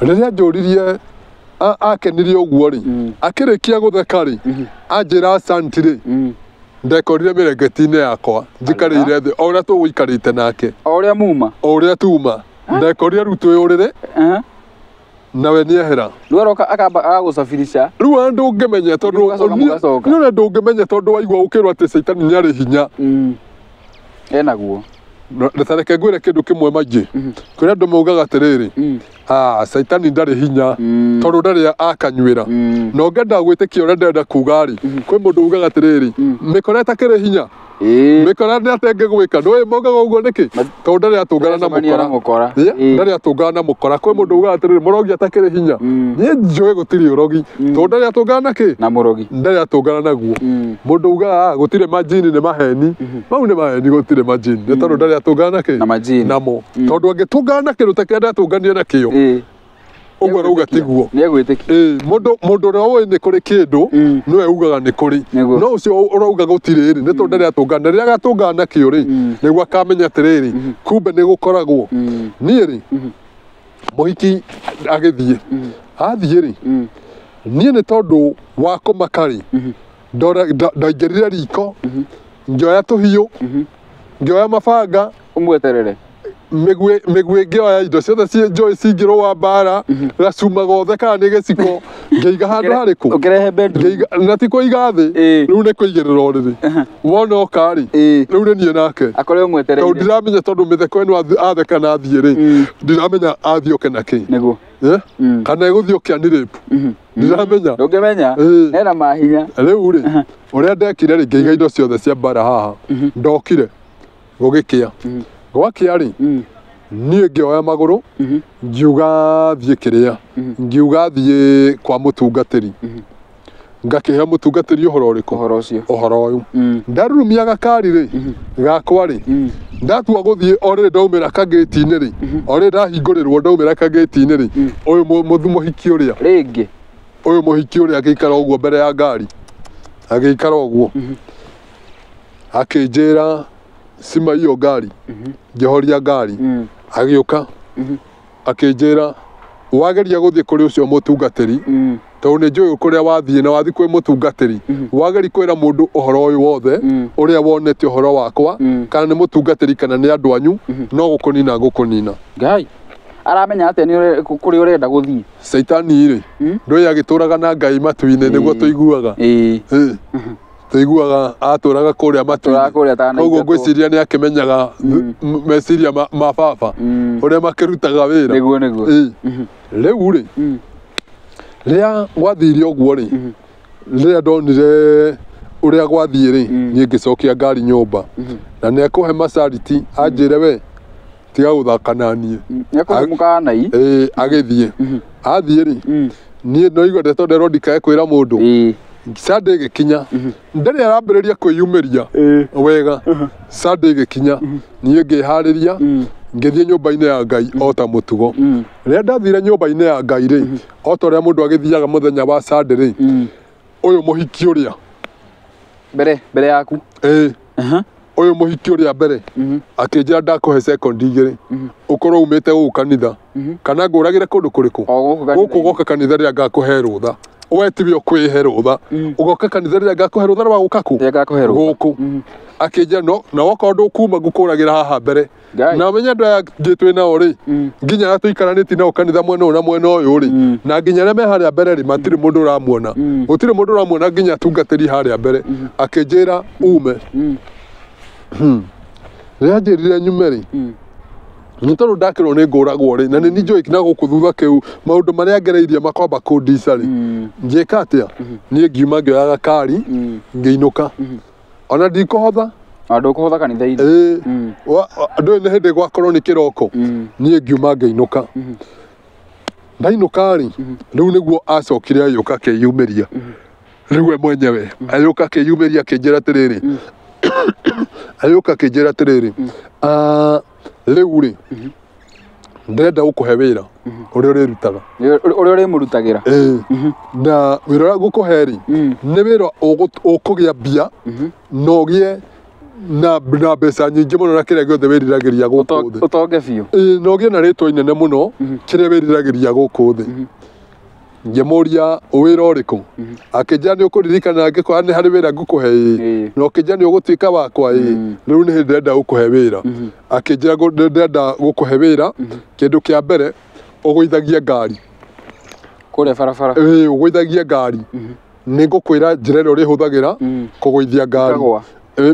rĩrĩa njũririe akenirie ũguo rĩ akĩrĩkia gũtheka rĩ anjĩra asante rĩ ndekorire mĩrengeti-inĩ yakwa njikarĩire thĩ o ũrĩa tũgũikarĩte nake o ũrĩa muma o ũrĩa tuma ndekorire rĩu twĩyũrĩre nawe nĩehera rĩu aroka akamba agagũcabirisha rĩu ona ndũngĩmenya tondũ nĩona ndũngĩmenya tondũ waigua ũkĩrwo atĩ caitani nĩarĩ hinya enaguo Retareke ngwĩre kĩndũ kĩmwe maingĩ kũrĩa andũ maugaga atĩrĩrĩ caitani ndarĩ hinya tondũ ndarĩ akanyuĩra no ngenda gwĩtĩkia ũrĩa ndĩrenda kuga rĩ kwĩ mũndũ ugaga atĩrĩrĩ mĩkora ĩtakĩrĩ hinya mĩkora nĩ atenge gwĩka ndũĩ maugaga ũguo nĩkĩ tondũ ndarĩ atũngana na mũkora ndarĩ atũngana na mũkora kwĩ mũndũ ugaga atĩrĩrĩ mũrogi atakĩrĩ hinya niĩ njũĩ gũtirĩ ũrogi tondũ ndarĩ atũngana na kĩ na mũrogi ndarĩ atũngana naguo mũndũ ugaga gũtirĩ majini nĩ maheni mau nĩ maheni gũtirĩ majini nĩ tondũ ndarĩ atũngana na kĩ na majini namo tondũ angĩtũngana na kĩndũ ta kĩrĩa ndatũnganire nakĩo ũguo rauga tiguo nĩegwĩtĩkia mũndũ ũrĩa ũĩ nĩ kũrĩ kĩndũ nĩwe ugaga nĩ kũrĩ no ũcio ũrauga gũtirĩ rĩ nĩ tondũ ndarĩ atũngana rĩrĩa agatũngana nakĩo rĩ nĩguo akamenya atĩrĩrĩ kumbe nĩ gũkoragwo niĩ rĩ mũhiki agĩthiĩ athiĩ rĩ niĩ nĩ tondũ wa kũmaka rĩ ndaingĩrire riko ngĩoya tũhiũ ngĩoya mabanga ũmweterere mĩguĩ ngĩoya indo ciothe njũĩ cingĩrũa mbara gacuma gothe kana nĩ gĩciko ngĩiga handũ harĩkũ ũkĩrehe bedroom na ti kũiga thĩ rĩu nĩ kũigĩrĩra ũrĩrĩ wona oka rĩ rĩu nĩ niĩ nake akorwo mwetereire tondũ ndiramenya tondũ mĩtheko ĩno atheka na athiĩ rĩ ndiramenya athiĩ oke na kĩ nĩguo kana egũthiĩ oke anirĩpu ndiramenya ndũngĩmenya ena mahinya rĩu rĩ ũrĩa ndekire rĩ ngĩiga indo ciothe cia mbara haha ndokire gũgĩkĩa gwakĩa rĩ niĩ ngĩoya magũrũ ngiuga thiĩ kĩrĩa ngiuga thiĩ kwa mũtungatĩri ngakĩhe mũtungatĩri ũhoro ũrĩkũ ũhoro ũyũ ndarurumia gakari rĩ gakwa rĩ ndatua gũthiĩ o rĩrĩ ndaumĩra kagĩti-inĩ rĩ o rĩrĩ ndahingũrĩrwo ndaumĩra kagĩti-inĩ rĩ ũyũ mũhiki ũrĩa rĩngĩ ũyũ mũhiki ũrĩa agĩikara ũguo mbere ya ngari agĩikara ũguo akĩnjĩra sima hiyo ngari ngĩhoria ngari agĩũka akĩnjĩra wageria gũthiĩ kũrĩ ũcio mũtungatĩri tondũ nĩ njũĩ kũrĩa wathiĩ na wathiĩ kwĩ mũtungatĩri wageria kwĩra mũndũ ũhoro ũyũ wothe ũrĩa wonete ũhoro wakwa kana nĩ mũtungatĩri kana nĩ andũ anyu no gũkũnina ngũkũnina ngai aramenya atĩ nĩ kũrĩ ũrenda gũthiĩ caitani rĩ ndũĩ agĩtũraga na ngai matu-inĩ nĩguo tũiguaga tũiguaga atũraga kũrĩa matu-inĩ koguo ngwĩciria nĩ akĩmenyaga meciria ma baba ũrĩa makĩrutaga wĩra rĩu rĩ rĩrĩa gwathire ũguo rĩ rĩrĩa ndonire ũrĩa gwathiĩ rĩ niĩ ngĩcokia ngari nyũmba na nĩ ekũhe macariti anjĩre we tiga gũthaka na niĩ agĩthiĩ athiĩ rĩ niĩ noigua ndetonderwo ndikae kwĩra mũndũ Sunday gĩkinya ndarĩ arambĩrĩria kwĩyumĩria wega Sunday gĩkinya niĩ ngĩharĩria ngĩthiĩ nyũmba-inĩ ya Ngai o ta mũtugo rĩrĩa ndathire nyũmba-inĩ ya Ngai rĩ o ta ũrĩa mũndũ agĩthiaga mũthenya wa Sunday rĩ ũyũ mũhiki ũrĩa mbere yaku ũyũ mũhiki ũrĩa mbere akĩnjĩra ndakũhe second igĩrĩ ũkorwo umĩte gũkũ kanitha kana ngũragĩre kũndũ kũrĩkũ gũkũ goka kanitha rĩrĩa ngakũhe rũtha we tiwe ũkwĩhe rũtha ũgoka kanitha rĩrĩa ngakũhe rũtha nĩ wagũka kũ gũkũ akĩnjĩra na wokorwo ndũkuma ngũkũragĩra haha mbere na menya andũ aya ngĩtwĩ nao rĩ nginya arĩa tũikaranĩtie nao kanitha mwena ũyũ na mwena ũyũ rĩ na nginya arĩa me harĩa mbere rĩ matirĩ mũndũ ũramuona gũtirĩ mũndũ ũramuona nginya atungatĩri harĩa mbere akĩnjĩra ume rĩrĩa njĩrire nyume rĩ nĩ tondũ ndakĩrwo nĩ ngũragwo rĩ na nĩ niĩ njũĩ na gũkũ thutha kĩu maũndũ marĩa ngereirie makwamba kũndica rĩ ngĩka atĩa niĩ ngiuma ngĩoya gakari ngĩinũka ona ndikũhotha ndũkũhotha kanitha-inĩ ndũĩ nĩ hĩndĩ gwakorwo nĩ kĩroko niĩ ngiuma ngĩinũka ndainũka rĩ rĩu nĩguo acokire agĩũka akĩyumĩria rĩu we mwenyewe agĩũka akĩyumĩria akĩnjĩra atĩrĩrĩ agĩũka akĩnjĩra atĩrĩrĩ rĩu rĩ ndĩrenda gũkũhe wĩra ũrĩa ũrĩrutaga ũrĩa ũrĩmũrutagĩra na wĩra ũrĩa ngũkũhe rĩ nĩ wĩra ũkũgĩa mbia na ũgĩe na mbeca nyingĩ mũno na kĩrĩa gĩothe wĩriragĩria gũkũ thĩ. Ũtonge biũ. Na ũgĩe na rĩtwa inene mũno kĩrĩa wĩriragĩria gũkũ thĩ. ngemuria wira uriku akija ni ukuririkana ngikora ni hari wira ngukuhe no akija ni ugutuika wakwa riu ni hindi ndenda gukuhe wira akija ndenda gukuhe wira kindu kia mbere uguithagia ngari kure barabara uguithagia ngari ni ngukwira njira ĩrĩa ũrĩhũthagĩra kũgũithia ngari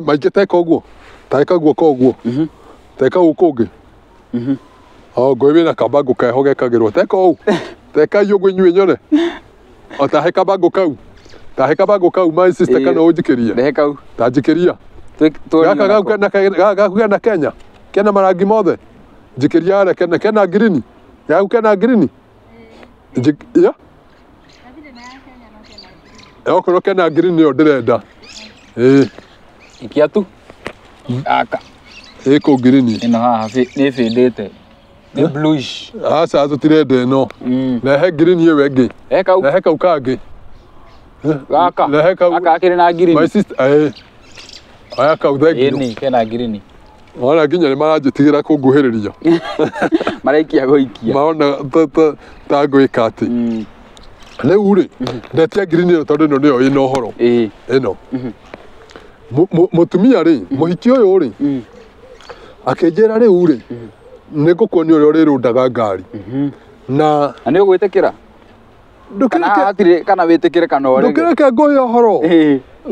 maingĩ teka ũguo teka guoko ũguo teka gũkũ ũngĩ ngũĩ wĩna kamba ngũkeho gekagĩrwo teka ũũ teka iũguo inyuĩ nyone tahe kamba ngũ kau my sister kana ũnjikĩrie tanjikĩria gaka gana Kenya kena marangi mothe njikĩria harĩa kena ngirini yaku kena ngirini okorwo kena ngirini ĩyo ndĩrenda ikia tu aka ĩkũ ngirini ĩno haha nĩ bĩndĩte nĩ bluish aca tũtirenda ĩno rehe ngirini ĩyo ĩngĩ rehe kau kangĩ gaka gakĩrĩ na ngirini my sister aya kau thengio ĩni kena ngirini ona nginya nĩ maranjĩtigĩra kũnguhĩrĩria maraikia gũikia marona ta ngwĩka atĩ rĩu rĩ ndetia ngirini ĩyo tondũ ĩno nĩyo ĩna ũhoro ĩno mũtumia rĩ mũhiki ũyũ rĩ akĩnjĩra rĩu rĩ nĩ ngũkuonia ũrĩa ũrĩrũndaga ngari na nĩ ũgwĩtĩkĩra kana wĩtĩkĩre kana ũrege ndũkĩreke ngũhe ũhoro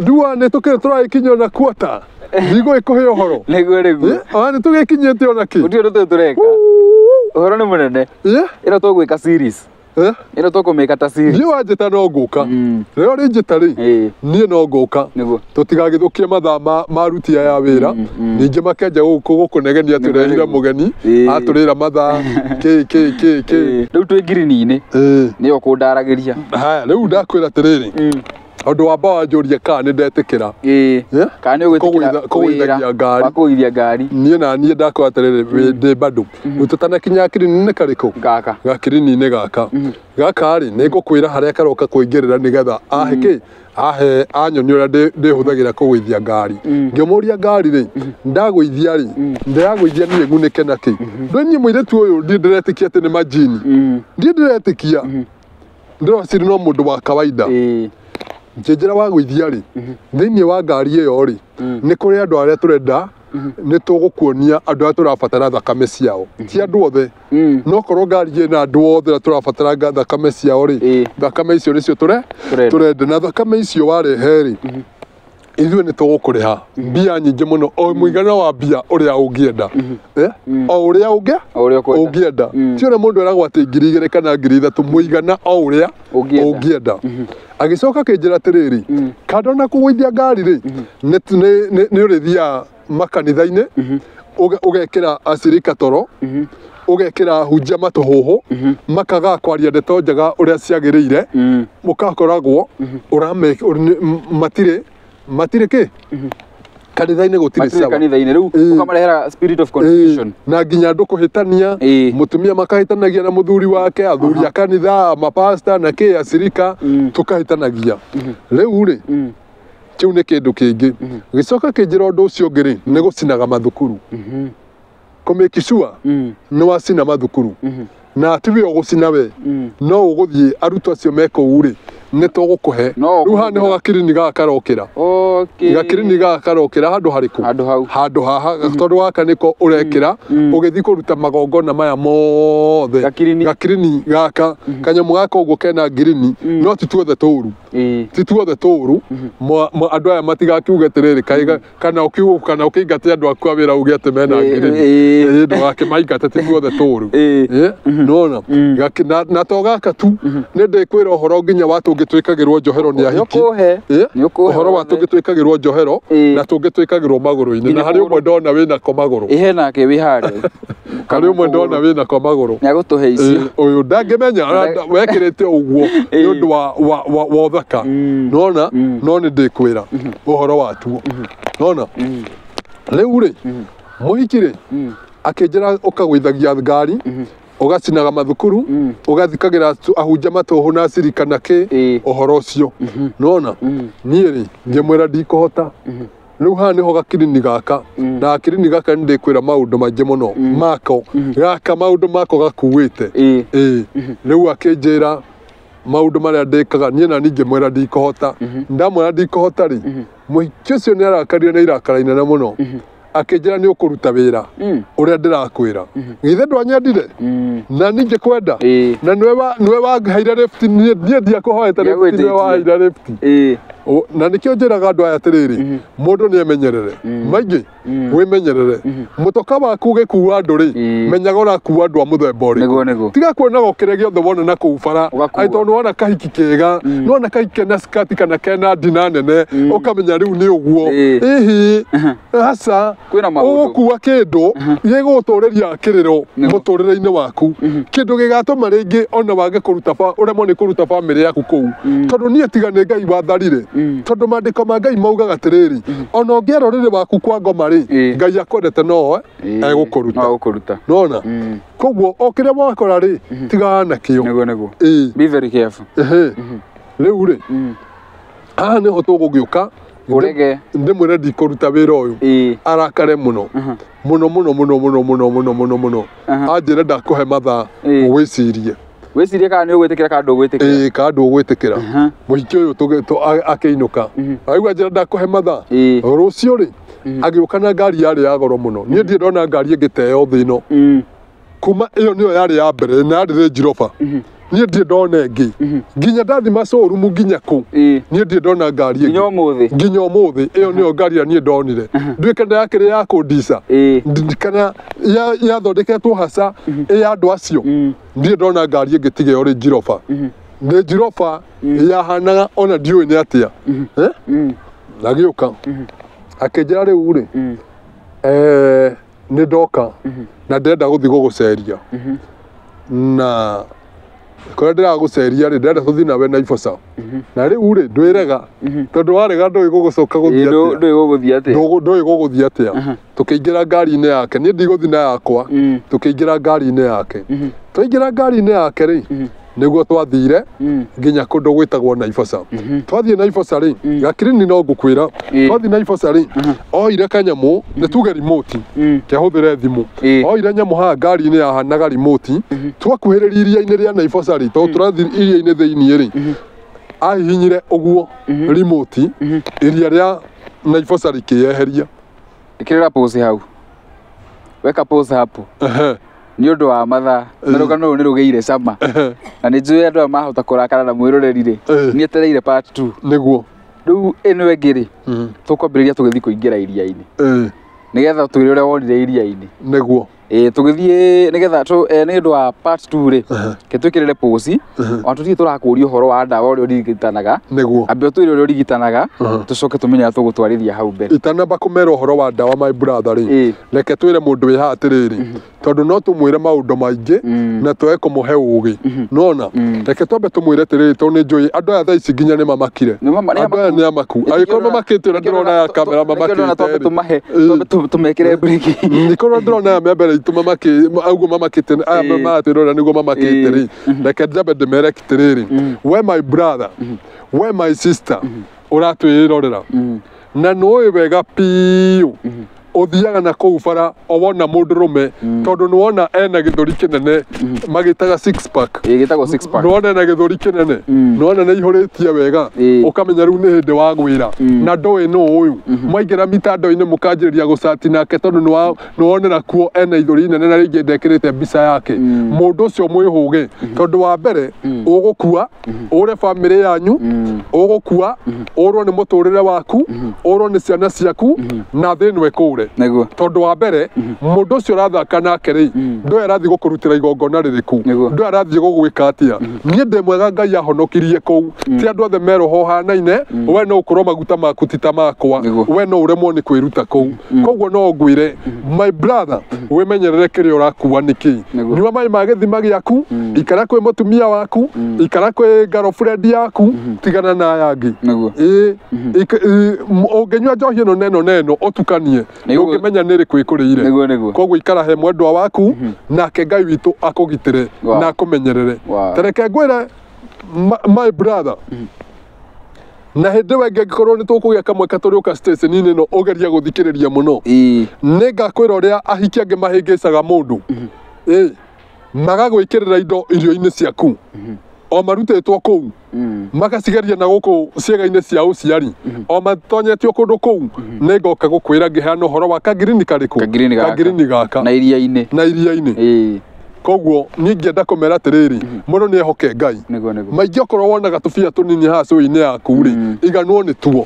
ndua nĩ tũkĩrĩ tũragĩkinya ona kuota ndigũgĩkũhe ũhoro nĩguo rĩguo nĩ tũgĩkinyĩte ona kĩ gũtirĩ ũndũ tũyũ tũreka ũhoro nĩ mũnene ĩno tũgwĩka series ĩno tũkũmĩka ta series niĩ wanjĩta no ngũka rĩrĩa ũrĩnjĩta rĩ niĩ no ngũka tũtigagĩthũkie mathaa ma aruti aya a wĩra ningĩ makenja gũkũnegenia tũrehire mũgeni atũrĩra mathaa rĩu twĩ ngirini-inĩ nĩyo kũndaragĩria haya rĩu ndakwĩra atĩrĩrĩ ũndũ wamba wanjũria kana nĩ ndetĩkĩra kana nĩ ũgwĩtĩkĩra ngari kũgũithia ngari niĩ na niĩ ndakwĩra atĩrĩrĩ ndĩ bado rĩu tũtanakinya kirini-inĩ karĩkũ gakirini-inĩ gaka rĩ nĩ ngũkwĩra harĩa karoka kũingĩrĩra nĩgetha ahe anyonia ũrĩa ndĩhũthagĩra kũgũithia ngari ngĩmũria ngari rĩ ndagũithia rĩ ndĩragũithia niĩ ng'unĩke nakĩ ndũĩ niĩ mũirĩtu ũyũ ndiĩ ndĩretĩkia atĩ nĩ majini ndiĩ ndĩretĩkia ndĩreciria no mũndũ wa kawaida njĩra wa gũithia rĩ thĩinĩ wa ngari ĩyo rĩ nĩ kũrĩ andũ arĩa tũrenda nĩ tũgũkuonia andũ arĩa tũrabatara thakame ciao ti andũ othe no korwo ngari ĩna andũ othe na tũrabatara thakame ciao rĩ thakame icio nĩcio tũrenda na thakame icio warehe rĩ ithuĩ nĩ tũgũkũrĩha mbia nyingĩ mũno o mũigana wa mbia ũrĩa ũngĩenda o ũrĩa ũngĩenda ti ũrĩa mũndũ eragwo atĩ 2,000 kana 3,000 mũigana o ũrĩa ũngĩenda agĩcoka akĩnjĩra atĩrĩrĩ kando na kũgũithia ngari rĩ nĩ ũrĩthiaga makanitha-inĩ ũgekĩra acirika toro ũgekĩra hunjia matũhũhũ makaga kwaria ndeto njega ũrĩa ciagĩrĩire mũkakoragwo matirĩ kĩ kanitha-inĩ gũtirĩ sawa kanitha-inĩ rĩu ũkamarehera spirit of confusion na nginya andũ kũhĩtania mũtumia makahĩtanagia na mũthuri wake athuri a kanitha mapasta na kĩ acirika tũkahĩtanagia rĩu rĩ kĩu nĩ kĩndũ kĩngĩ gĩcoka kĩnjĩra ũndũ ũcio ũngĩ rĩ nĩ gũcinaga mathukuru kũmĩki sure nĩ wacina mathukuru na tiwe ũgũcina we no ũgũthiĩ arutwo acio me kũu rĩ nĩ tũgũkũhe rĩu haha nĩho gakirini gaka karokĩra gakirini gaka karokĩra handũ harĩkũ handũ haha tondũ gaka nĩko ũrekĩra ũgĩthiĩ kũruta magongona maya mothe gakirini gaka kanyamũ gaka ũguo kena ngirini no ti tuothe tũũru andũ aya matigakiuge atĩrĩrĩ kana ũkĩingate andũ aku a wĩra uge atĩ mena ngirini ndũgakĩmaingate ti tuothe tũũru nona na to gaka tu nĩ ndĩkwĩra ũhoro nginya wa tũngĩtwĩkagĩrwo njohero nĩ ahiki ũhoro wa tũngĩtwĩkagĩrwo njohero na tũngĩtwĩkagĩrwo magũrũ-inĩ na harĩ ũmwe ndona wĩnako magũrũ nake wĩ harĩa harĩ ũmwe ndona wĩnako magũrũ nĩagũtũhe icio ũyũ ndangĩmenya wekĩrĩte ũguo nĩ ũndũ wa ũthaka nona no nĩ ndĩkwĩra ũhoro watuo nona rĩu rĩ mũhiki rĩ akĩnjĩra ũkagũithagia ngari ũgacinaga mathukuru ũgathikagĩra ahunjia matũhũ na acirika na kĩ ũhoro ũcio nona niĩ rĩ ngĩmwĩra ndikũhota rĩu haha nĩho gakirini gaka na gakirini gaka nĩ ndĩkwĩra maũndũ maingĩ mũno maũndũ mako gakuĩte rĩu akĩnjĩra maundu maria ndikaga nie na ninge mwera ndikohota ndamwera ndikohota ri muhiki ucio ni arakarire na irakara inene muno akinjira ni ukuruta wira uria ndirakwira githe ndwanyendire na ninge kwenda na niwe wahaire left nie ndia kuhoeta left niwe wahaire left na nikio njiraga andu aya atiriri mundu ni emenyerere maingi wimenyerere mutoka waku gikuwa andu ri menyaga urakuwa andu a muthemba uriku tiga kuonaga kire giothe wona na kuu bara aito wona kahiki kega nona kahiki na skati kana kena ndina nene ukamenya riu ni uguo ihi hasa ugukuwa kindu giguturiria kiriro muturire-ini waku kindu gigatuma ringi ona wage kuruta uremwo ni kuruta family yaku kuu tondu nie tiga ni Ngai watharire tondu mandiko ma Ngai maugaga atiriri ona ungiera riri waku kwa ngoma ri Ngai akwendete no egukuruta nona koguo okire wakora ri tiga na kio be very careful riu ri aha ni ho tugugiuka urege ndimwire ndikuruta wira uyu arakare muno muno anjire ndakuhe mathaa wicirie kana ni ugwitikira kana ndugwitikira kana ndugwitikira muhiki uyu akiinuka aigua njira ndakuhe mathaa rucio ri agiuka na ngari yari ya goro muno nie ndie ndona ngari ingiteo thino kuma iyo niyo yari ya mbere na yari Range Rover nie ndie ndona ingi nginya ndathima showroom nginya ku nie ndie ndona ngari ingi nginya umuthi iyo niyo ngari ya nie ndonire ndwikenda yakire ya kundisa kana yathondeketwo hasa ya andu acio ndie ndona ngari ingi tiga yo Range Rover Range Rover yahanaga ona ndiui ni atia nagiuka akinjira riu ri ni ndoka na ndenda guthi guguceria na kore ndira guceria ri ndenda tuthi nawe Naivasha na riu ri ndwirega tondu warega ndui gugucoka guthia atia tukiingira ngari-ini yake nie ndiguthi na yakwa tukiingira ngari-ini yake twaingira ngari-ini yake ri niguo twathire nginya kundu gwitagwo Naivasha twathie Naivasha ri gakirini no ngukwira twathie Naivasha ri oire kanyamu ni tuge remote kehuthire thimu oire nyamu ha ngari-ini yahanaga remote twakuhiriria iria-ini ria Naivasha ri to turathi iria-ini thiini ri ahihinyire uguo remote iria ria Naivasha rikieheria ikirira pause hau weka pause hapo ni undu wa mathaa rugano ruu ni rugeire cama na ni njui andu mahota kurakara na mwiroreri ri ni etereire part 2 niguo riu ino ingi ri tukwambiriria tugithi kuingira iria-ini nigetha twire uria wonire iria-ini niguo tugithie nigetha ni undu wa part 2 ri ke twikirire pause ona tuthie turakuria uhoro wa ndawa uria urigitanaga niguo ambe twire uria urigitanaga tucoke tumenya tugutwarithia hau mbere itanamba kumera uhoro wa ndawa my brother ri reke twire mundu wi haha atiriri tondu no tumwire maundu maingi na twe kumuhe ugi nona reke twambe tumwire tiriri tondu ni njui andu aya thaa ici nginya ni mamakire andu aya ni amaku agikorwo mamakite uria ndirona ya kamera mamakite tumekire break nikorwo ndirona ya mbere auguo mamakite aya matirora niguo mamakite ri reke njambe ndimere tiriri we my brother we my sister uratwirorera na noe wega piu uthiaga na kuu bara wona mundu rume tondu ni wona ena githuri kinene magitaga 6 pack gitagwo 6 pack ni wona ena githuri kinene ni wona ni ihuritie wega ukamenya riu ni hindi wa gwira na ndoi no uyu mwaingira mitando-ini mukanjiriria gucati nake tondu ni wonera kuo ena ithuri nene na ringi ndekirite mbica yake mundu ucio mwihuge tondu wa mbere ugukua ure family yanyu ugukua urwo ni muturire waku urwo ni ciana ciaku na thinwe kure tondu wa mbere mundu ucio rathaka nake ri ndwe arathi gukurutira igongona ririku ndwe arathi gugwika atia nie ndi mwega Ngai ahonokirie kou ti andu othe meroho hanaine we no ukorwo maguta maku ti ta makwa we no uremwo ni kwiruta kou koguo no ngwire my brother wimenyerere kiria urakua niki nyua mai ma githima giaku ikara kwi mutumia waku ikara kwi girlfriend yaku tigana na yangi unginyua njohi ino neno utukanie ungimenya niri kwikuriire koguo ikara he mwendwa waku nake Ngai witu akugitire na akumenyerere tereke ngwire my brother na hindi wenge ngikorwo ni tukugia kamwe katuriuka station ino ugeria guthikiriria muno ni ngakwira uria ahiki angi mahingicaga mundu magagwikirira indo irio-ini ciaku o marutĩtwo kũu magacigeria na gũkũ ciĩga-inĩ cia ũciari o matonyetio kũndũ kũu nĩ ngoka gũkwĩra ngĩheana ũhoro wa kagirini karĩkũ kagirini gaka na iria-inĩ koguo niĩ ngĩenda kũmera atĩrĩrĩ mũndũ nĩ ehoke Ngai maingĩ okorwo wonaga tũbia tũnini haha cũĩ-inĩ yaku rĩ iganwo nĩ tuo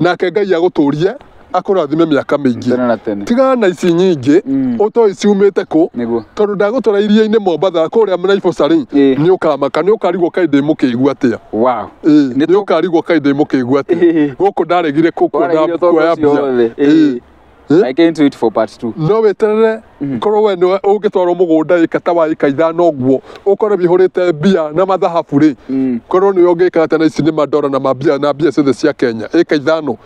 nake Ngai agũtũrie akũrathime mĩaka mĩingĩ tigana na ici nyingĩ ũtoĩ ciumĩte kũ tondũ ndagũtwara iria-inĩ Mombatha kũrĩa Naivasha rĩ nĩ ũkamaka nĩ ũkarigwo kaĩ ndĩ mũkĩigua atĩa nĩ ũkarigwo kaĩ ndĩ mũkĩigua atĩa gũkũ ndaregire kuoya mbia I can't wait for part 2. No weterere korwo we nĩ ũngĩtwarwo mũgũnda ĩka ta wa ĩka ithano ũguo ũkore bihũrĩte mbia na mathahabu rĩ korwo nĩ ũngĩka atĩ na ici nĩ mandora na mambia na mbia ciothe cia Kenya ĩka ithano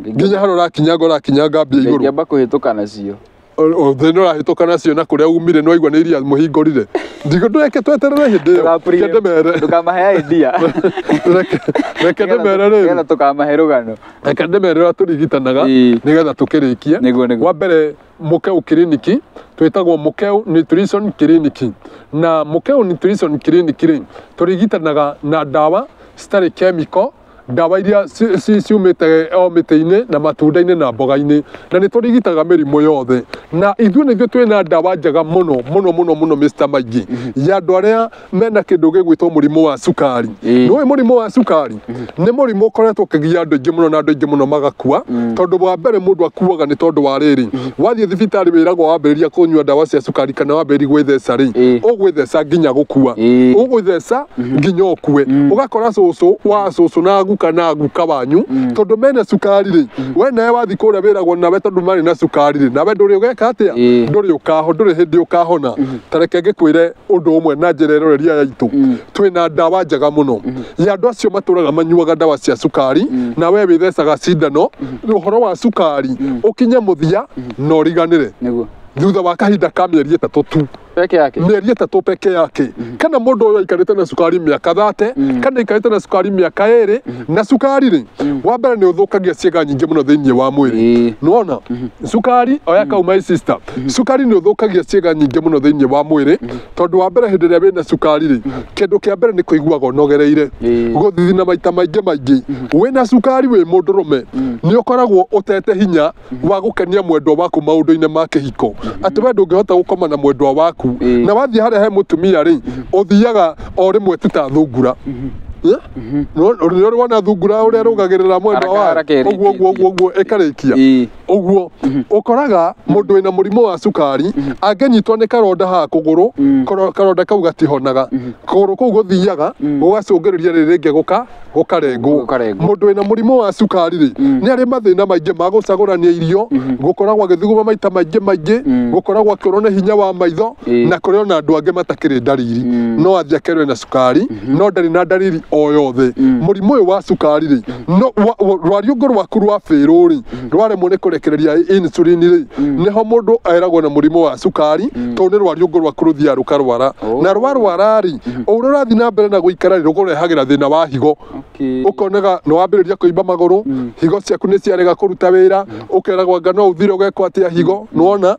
nginya harĩa ũrakinyanga mbia igũrũ ngĩamba kũhĩtũka nacio thĩna ũrahĩtũka nacio na kũrĩa umire no igua nĩ iria mũhingũrire ndũreke tweterere hĩndĩ ĩyo ndemere ndũkamahe idea reke ndemere rĩu nĩgetha tũkamahe rũgano reke ndemere ũrĩa tũrigitanaga nĩgetha tũkĩrĩkie wa mbere Mukeu Clinic twĩtagwo Mukeu Nutrition Clinic na Mukeu Nutrition Clinic rĩ tũrigitanaga na ndawa citarĩ chemical ndawa iria ciumĩte o mĩtĩ-inĩ na matunda-inĩ na mboga-inĩ na nĩ tũrigitaga mĩrimũ yothe na ithuĩ nĩthuĩ twĩna ndawa njega mũno Mr. Maingĩ ya andũ arĩa mena kĩndũ gĩgwĩtwo mũrimũ wa cukari nĩũĩ mũrimũ wa cukari nĩ mũrimũ ũkoretwo ũkĩgia andũ aingĩ mũno na andũ aingĩ mũno magakua tondũ wa mbere mũndũ akuaga nĩ tondũ wa rĩrĩ wathiĩ thibitarĩ wĩragwo wambĩrĩria kũnyua ndawa cia cukari kana wambĩrĩria gwĩtheca rĩ ũgwĩtheca nginya gũkua ũgwĩtheca nginya ũkue ũgakora cũcũ na kana guka wanyu tondu mena cukari ri we nawe wathi kuria wiragwo nawe tondu mari na cukari ri nawe nduri ugeka atia nduri hindi ukahona tareke ngikwire undu umwe na njira iroreria yaitu twina ndawa njega muno ya andu acio maturaga manyuaga ndawa cia cukari na we withecaga cindano uhoro wa cukari ukinye muthia no riganire thutha wa kahinda ka mĩeri 3 tu mĩeri 3 peke yake kana mũndũ ũyũ aikarĩte na cukari mĩaka 30 kana aikarĩte na cukari mĩaka 2 na cukari rĩ wa mbere nĩ ũthũkagia ciĩga nyingĩ mũno thĩinĩ wa mwĩrĩ nĩwona cukari oya kau my sister cukari nĩ ũthũkagia ciĩga nyingĩ mũno thĩinĩ wa mwĩrĩ tondũ wa mbere hĩndĩ ĩrĩa wĩna cukari rĩ kĩndũ kĩa mbere nĩ kũiguaga ũnogereire gũthithina maita maingĩ wĩna cukari wĩ mũndũrũme nĩ ũkoragwo ũtete hinya wa gũkenia mwendwa waku maũndũ-inĩ ma kĩhiko atĩ we ndũngĩhota gũkoma na mwendwa waku na wathiĩ harĩa he mũtumia rĩ ũthiaga o rĩmwe tu ta thungura nĩ wona thungura ũrĩa rũgagĩrĩra mwendwa wa ũguo ĩkarĩkia ũguo ũkoraga mũndũ wĩna mũrimũ wa cukari angĩnyitwo nĩ karonda haha kũgũrũ karonda kau gatihonaga kũgũrũ kũu gũthiaga gũgacũngĩrĩria rĩrĩ rĩngĩ gũkarengwo mũndũ wĩna mũrimũ wa cukari rĩ nĩ arĩ mathĩna maingĩ ma gũcagũrania irio gũkoragwo agĩthuguma maita maingĩ gũkoragwo akĩũrwo nĩ hinya wa maitho na kũrĩ ona andũ angĩ matakĩrĩ ndariri no athiĩ akerwo na cukari no ndarĩ na ndariri o yothe mũrimũ ũyũ wa cukari rĩ rwariũngũ rwaku rwa bĩrũ rĩ rwaremwo nĩ kũrekereria insulin rĩ nĩho mũndũ eragwo na mũrimũ wa cukari tondũ nĩ rwariũngũ rwaku rũthiaga rũkarwara na rwarwara rĩ ũrĩa ũrathiĩ na mbere na gũikara rĩ rũkũrehagĩra thĩna wa higo ũkonaga nĩ wambĩrĩria kũimba magũrũ higo ciaku nĩ ciarega kũruta wĩra ũkeragwo anga no ũthire ũgekwo atĩa higo nĩwona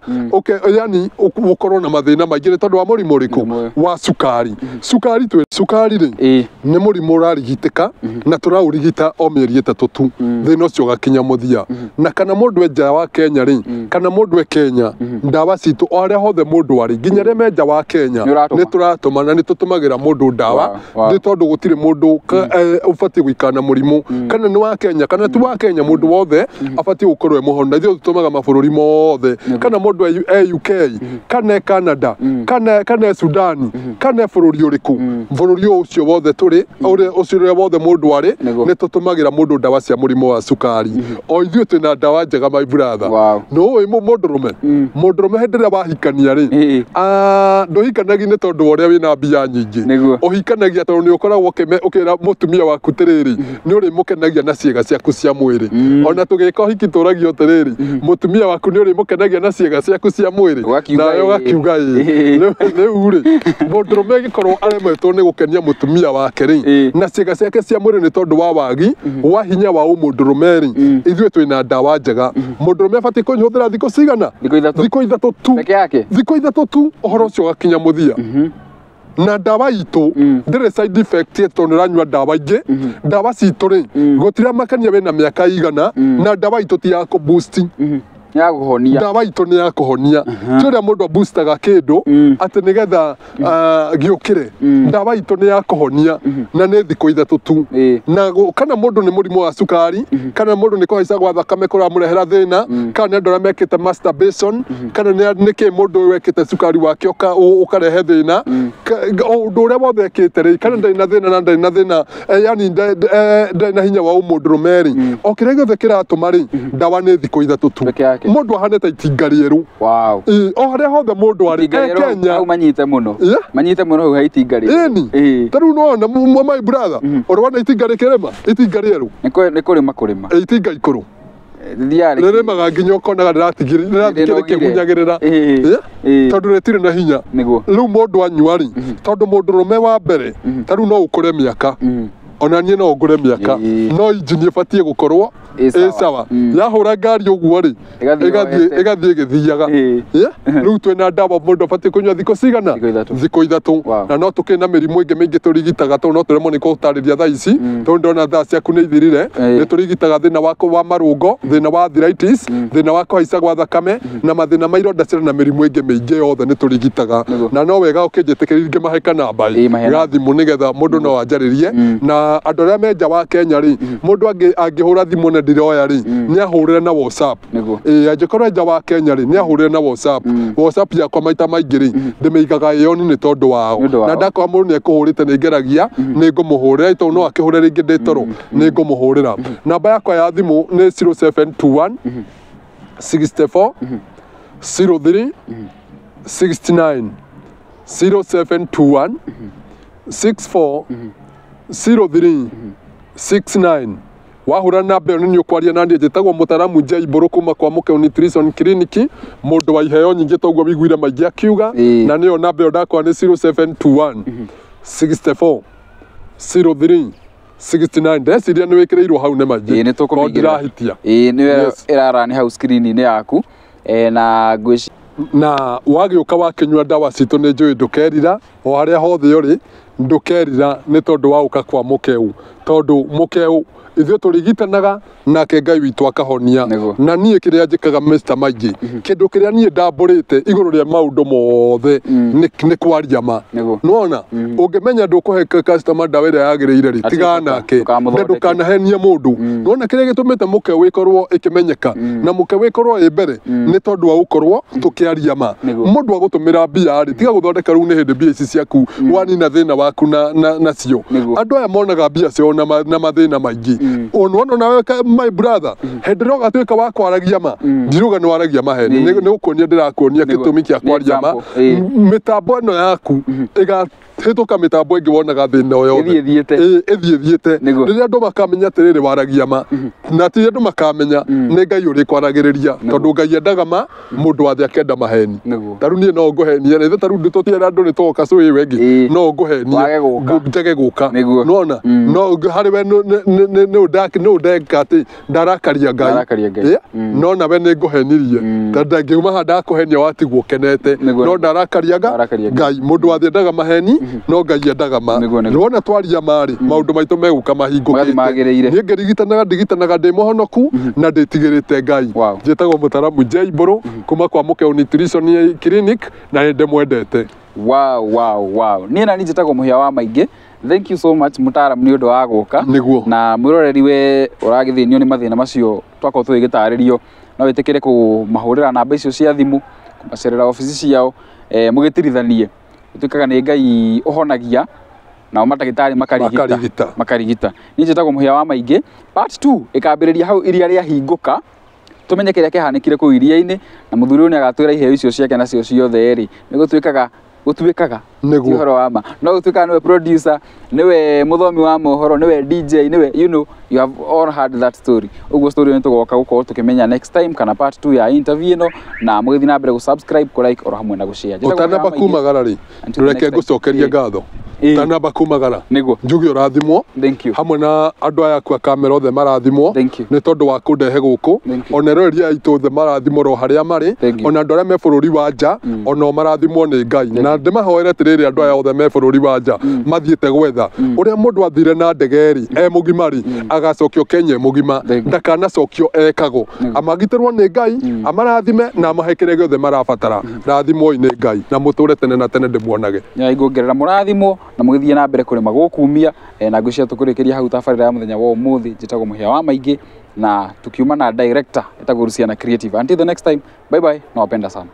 yani ũkorwo na mathĩna maingĩ nĩ tondũ wa mũrimũ ũrĩkũ wa cukari cukari rĩ nĩ mũrimũ ũrarigitĩka na tũraũrigita o mĩeri 3 tu thĩna ũcio ũgakinya mũthia na kana mũndũ e nja wa Kenya rĩ kana mũndũ e Kenya ndawa citũ o harĩa hothe mũndũ arĩ nginya arĩa me nja wa Kenya nĩ tũratũma na nĩ tũtũmagĩra mũndũ ndawa nĩ tondũ gũtirĩ mũndũ ũbatiĩ gũikara na mũrimũ kana nĩ wa Kenya kana ti wa Kenya mũndũ wothe abatiĩ gũkorwo e mũhono na ithuĩ tũtũmaga mabũrũri mothe kana mũndũ e UK kana Canada kana Sudan kana bũrũri ũrĩkũ bũrũri ũcio wothe tũrĩ ũcio wothe mũndũ arĩ nĩ tũtũmagĩra mũndũ ndawa cia mũrimũ wa cukari o ithuĩ twĩna ndawa njega my brother no ũĩ mũndũrũme hĩndĩ ĩrĩa wahikania rĩ ndũhikanagia nĩ tondũ ũrĩa wĩna mbia nyingĩ ũhikanagia tondũ nĩ ũkoragwo ũkĩra mũtumia waku tĩrĩrĩ nĩ ũrĩmũkenagia na ciĩga ciaku cia mwĩrĩ ona tũgĩka ũhiki tũragio tĩrĩrĩ mũtumia waku nĩ ũrĩmũkenagia na ciĩga ciaku cia mwĩrĩ nawe ũgakiuga rĩu rĩ mũndũrũme gĩkorwo aremetwo nĩ gũkenia mũtumia wake rĩ na ciĩga ciake cia mwĩrĩ nĩ tondũ wa wagi wa hinya wa ũmũndũrũme rĩ ithuĩ twĩna ndawa njega mũndũrũme abatiĩ kũnyihũthĩra thikũ cigana thikũ 3 tu thikũ 3 tu ũhoro ũcio ũgakinya mũthia na ndawa itu ndire side effect to niranywa ndawa ingi ndawa citu ri gutira makania wena miaka igana na ndawa itu ti ya ku boost ya kuhonia ndawa itu ni ya kuhonia turia mundu boostaga kindu ati nigetha giukire ndawa itu ni ya kuhonia na ni thiku ithatu tu na kana mundu ni murimu wa sukari kana mundu ni kuhaica gwa thakame kura murehera thina kana ni andora mekite masturbation kana ni ki mundu wekite sukari wake ukarehe thina undu uria wothe ekite ri kana ndari na thina na ndari na thina yani ndari na hinya wa umundurumeri okire giothe kiratuma ri ndawa ni thiku ithatu tu mundu ahane ta itinga rieru wow o haria hothe mundu ari Kenya manyite muno ha itinga rieru taru no my brother orwana itinga rikirema itinga rieru ni kurima itinga ikuru thiari rĩrĩmaga nginya ũkonaga ndĩratigĩrĩra kĩgunyagĩrĩra tondũ rĩtirĩ na hinya rĩu mũndũ anyua rĩ tondũ mũndũrũme wa mbere tarĩu no ũkũre mĩaka ona niĩ no ngũre mĩaka no injini ĩbatiĩ gũkorwo ĩ sawa yahũra ngari ũguo rĩ ĩgathiĩ ĩgĩthiaga rĩu twĩna ndawa mũndũ abatiĩ kũnyua thikũ cigana thikũ ithatũ na no tũkĩrĩ na mĩrimũ ĩngĩ mĩingĩ tũrigitaga tondũ no tũremwo nĩ gũtarĩria thaa ici tondũ ndona thaa ciaku nĩ ithirire nĩ tũrigitaga thĩna wa marũngo thĩna wa arthritis thĩna wa kũhaica gwa thakame na mathĩna ma ironda ciara na mĩrimũ ĩngĩ mĩingĩ yothe nĩ tũrigitaga na no wega ũkĩnjĩtĩkĩria ngĩmahe kanamba gathimũ nĩgetha mũndũ no anjarĩrie na andũ arĩa me nja wa Kenya rĩ mũndũ angĩhũra thimũ na ndiroya rĩ nĩ ahũrĩre na WhatsApp angĩkorwo nja wa Kenya rĩ nĩ ahũrĩre na WhatsApp yakwa maita maingĩ rĩ ndĩmĩigaga ĩoni nĩ tondũ wao na ndakorwo mũndũ nĩ ekũhũrĩte nĩ ngeragia nĩ ngũmũhũrĩra tondũ no akĩhũre rĩngĩ ndĩ toro nĩ ngũmũhũrĩra namba yakwa ya thimũ nĩ 0721 64 03 69 0721 64 03 69 wahura namba ĩyo nĩ ũkwaria na niĩ njĩtagwo mũtaramu Jaibũrũ kuma kwa Mũkeo Nutrition Clinic mũndũ wa iheo nyingĩ toguo wĩiguire maingĩ akiuga na nĩyo namba ĩyo ndakwa nĩ 0721 64 03 69 ndeciria nĩ wĩkĩrĩirwo hau nĩ maingĩ nĩ tũkũmĩigĩra nĩ ĩrara nĩ hau screen-inĩ yaku na ngwĩci na wagĩũka wakinyua ndawa citũ nĩ njũĩ ndũkerira o harĩa hothe ũrĩ ndũkerira nĩ tondũ waũka kwa Mũkeo tondũ Mũkeo ithuĩ tũrigitanaga nake Ngai witũ akahonia na niĩ kĩrĩa njĩkaga Mr. Maingĩ kĩndũ kĩrĩa niĩ ndambũrĩte igũrũ rĩa maũndũ mothe nĩ kwaria ma nona ũngĩmenya ndũkũhe customer ndawa ĩrĩa yagĩrĩire rĩ tigana nake ndũkanahenia mũndũ nona kĩrĩa gĩtũmĩte Mũkeo ĩkorwo ĩkĩmenyeka na Mũkeo ĩkorwo ĩ mbere nĩ tondũ wa gũkorwo tũkĩaria ma mũndũ agũtũmĩra mbia rĩ tiga gũthondeka rĩu nĩ hĩndĩ mbia ici ciaku wanina thĩna waku nacio andũ aya monaga mbia ciao na mathĩna maingĩ ono nawe my brother hendero gatuika wa kwaragia ma ndiruga ni waragia maheni ni gukonia ndirakuonia gitumi kia kwaria ma mitambo ino yaku hituka mitambo ingi wonaga thina yo ethiethiete riria andu makamenya atiriri waragia ma na ti andu makamenya ni Ngai uri kwaragiriria tondu Ngai endaga ma mundu wathe akenda maheni taru nie no nguhenia na taru ndutotira andu ni toka so wengi no nguhenia njage guka nona no hari we no ndekati ndarakaria Ngai nona we ni nguhenirie tondu ngiuma handa kuhenia watigwo kenete no ndarakaria Ngai mundu wathe endaga maheni no Ngai endaga ma nona twaria mari maundu maitu meguka mahingukite ni ndigitanaga ndi muhonoku na nditigirite Ngai njitagwo Mũtaramu Jaibũrũ kuma kwa Mũkeo Nutrition Clinic na ndimwendete wow ni na njitagwo muhia wa maingĩ. Thank you so much Mũtaramu ni undu wa guka na mwiroreri we uragithinio ni mathina macio twako twigitaririo no witikire kumahurira namba icio cia thimu kumacerera ofici ciao mugitirithanie tukaga ni Ngai uhonagia na matagitari makarigita ni njitagwo muhia wa maingĩ. Part 2 ikambĩrĩria hau iria rĩa hinguka tumenye kĩrĩa kĩhanĩkire kũu iria-inĩ na mũthuri ũyũ nĩ agatwĩra iheo icio ciake nacio ciothe rĩ nĩ gũtuĩkaga ũhoro wa ma no gũtuĩkaga nĩwe producer nĩwe mũthomi wa mohoro nĩwe DJ nĩwe you have all heard that story. Ũguo story nĩ tũgoka gũkorwo tũkĩmenya next time kana part 2 ya interview ĩno na mũgĩthiĩ na mbere gũ subscribe, kũ like oro hamwe na gũ share. Ũtanamba kumagara rĩ reke ngũcokerie ngatho. tanamba kumagara Niguo. njugi urathimwo Thank you. hamwe na andu aya kwa kamera othe marathimwo Thank you. ni tondu wa kundehe guku Thank you. onereria itu othe marathimwo ro haria mari Thank you. ona andu aria me bururi wa nja ona marathimwo ni Ngai na ndimahoere tiriri andu aya othe me bururi wa nja mathiete gwetha uria mundu athire na ndegeri mugimari agacokio Kenya mugima ndakanacokio ekago amagitirwo ni Ngai amarathime na amahekere giothe marabatara rathimwo ni Ngai na muture tene na tene ndimuonage Nyaigũngerera mũrathimwo na mũgĩthiĩ na mbere kũrĩma gũkumia na ngwĩciria tũkũrĩkĩria hau tabarĩra ya mũthenya wa ũmũthĩ njĩtagwo mũhĩa wa maingĩ na tukiuma na director etagwo Luciana Creative. Until the next time, bye bye, nawapenda sana.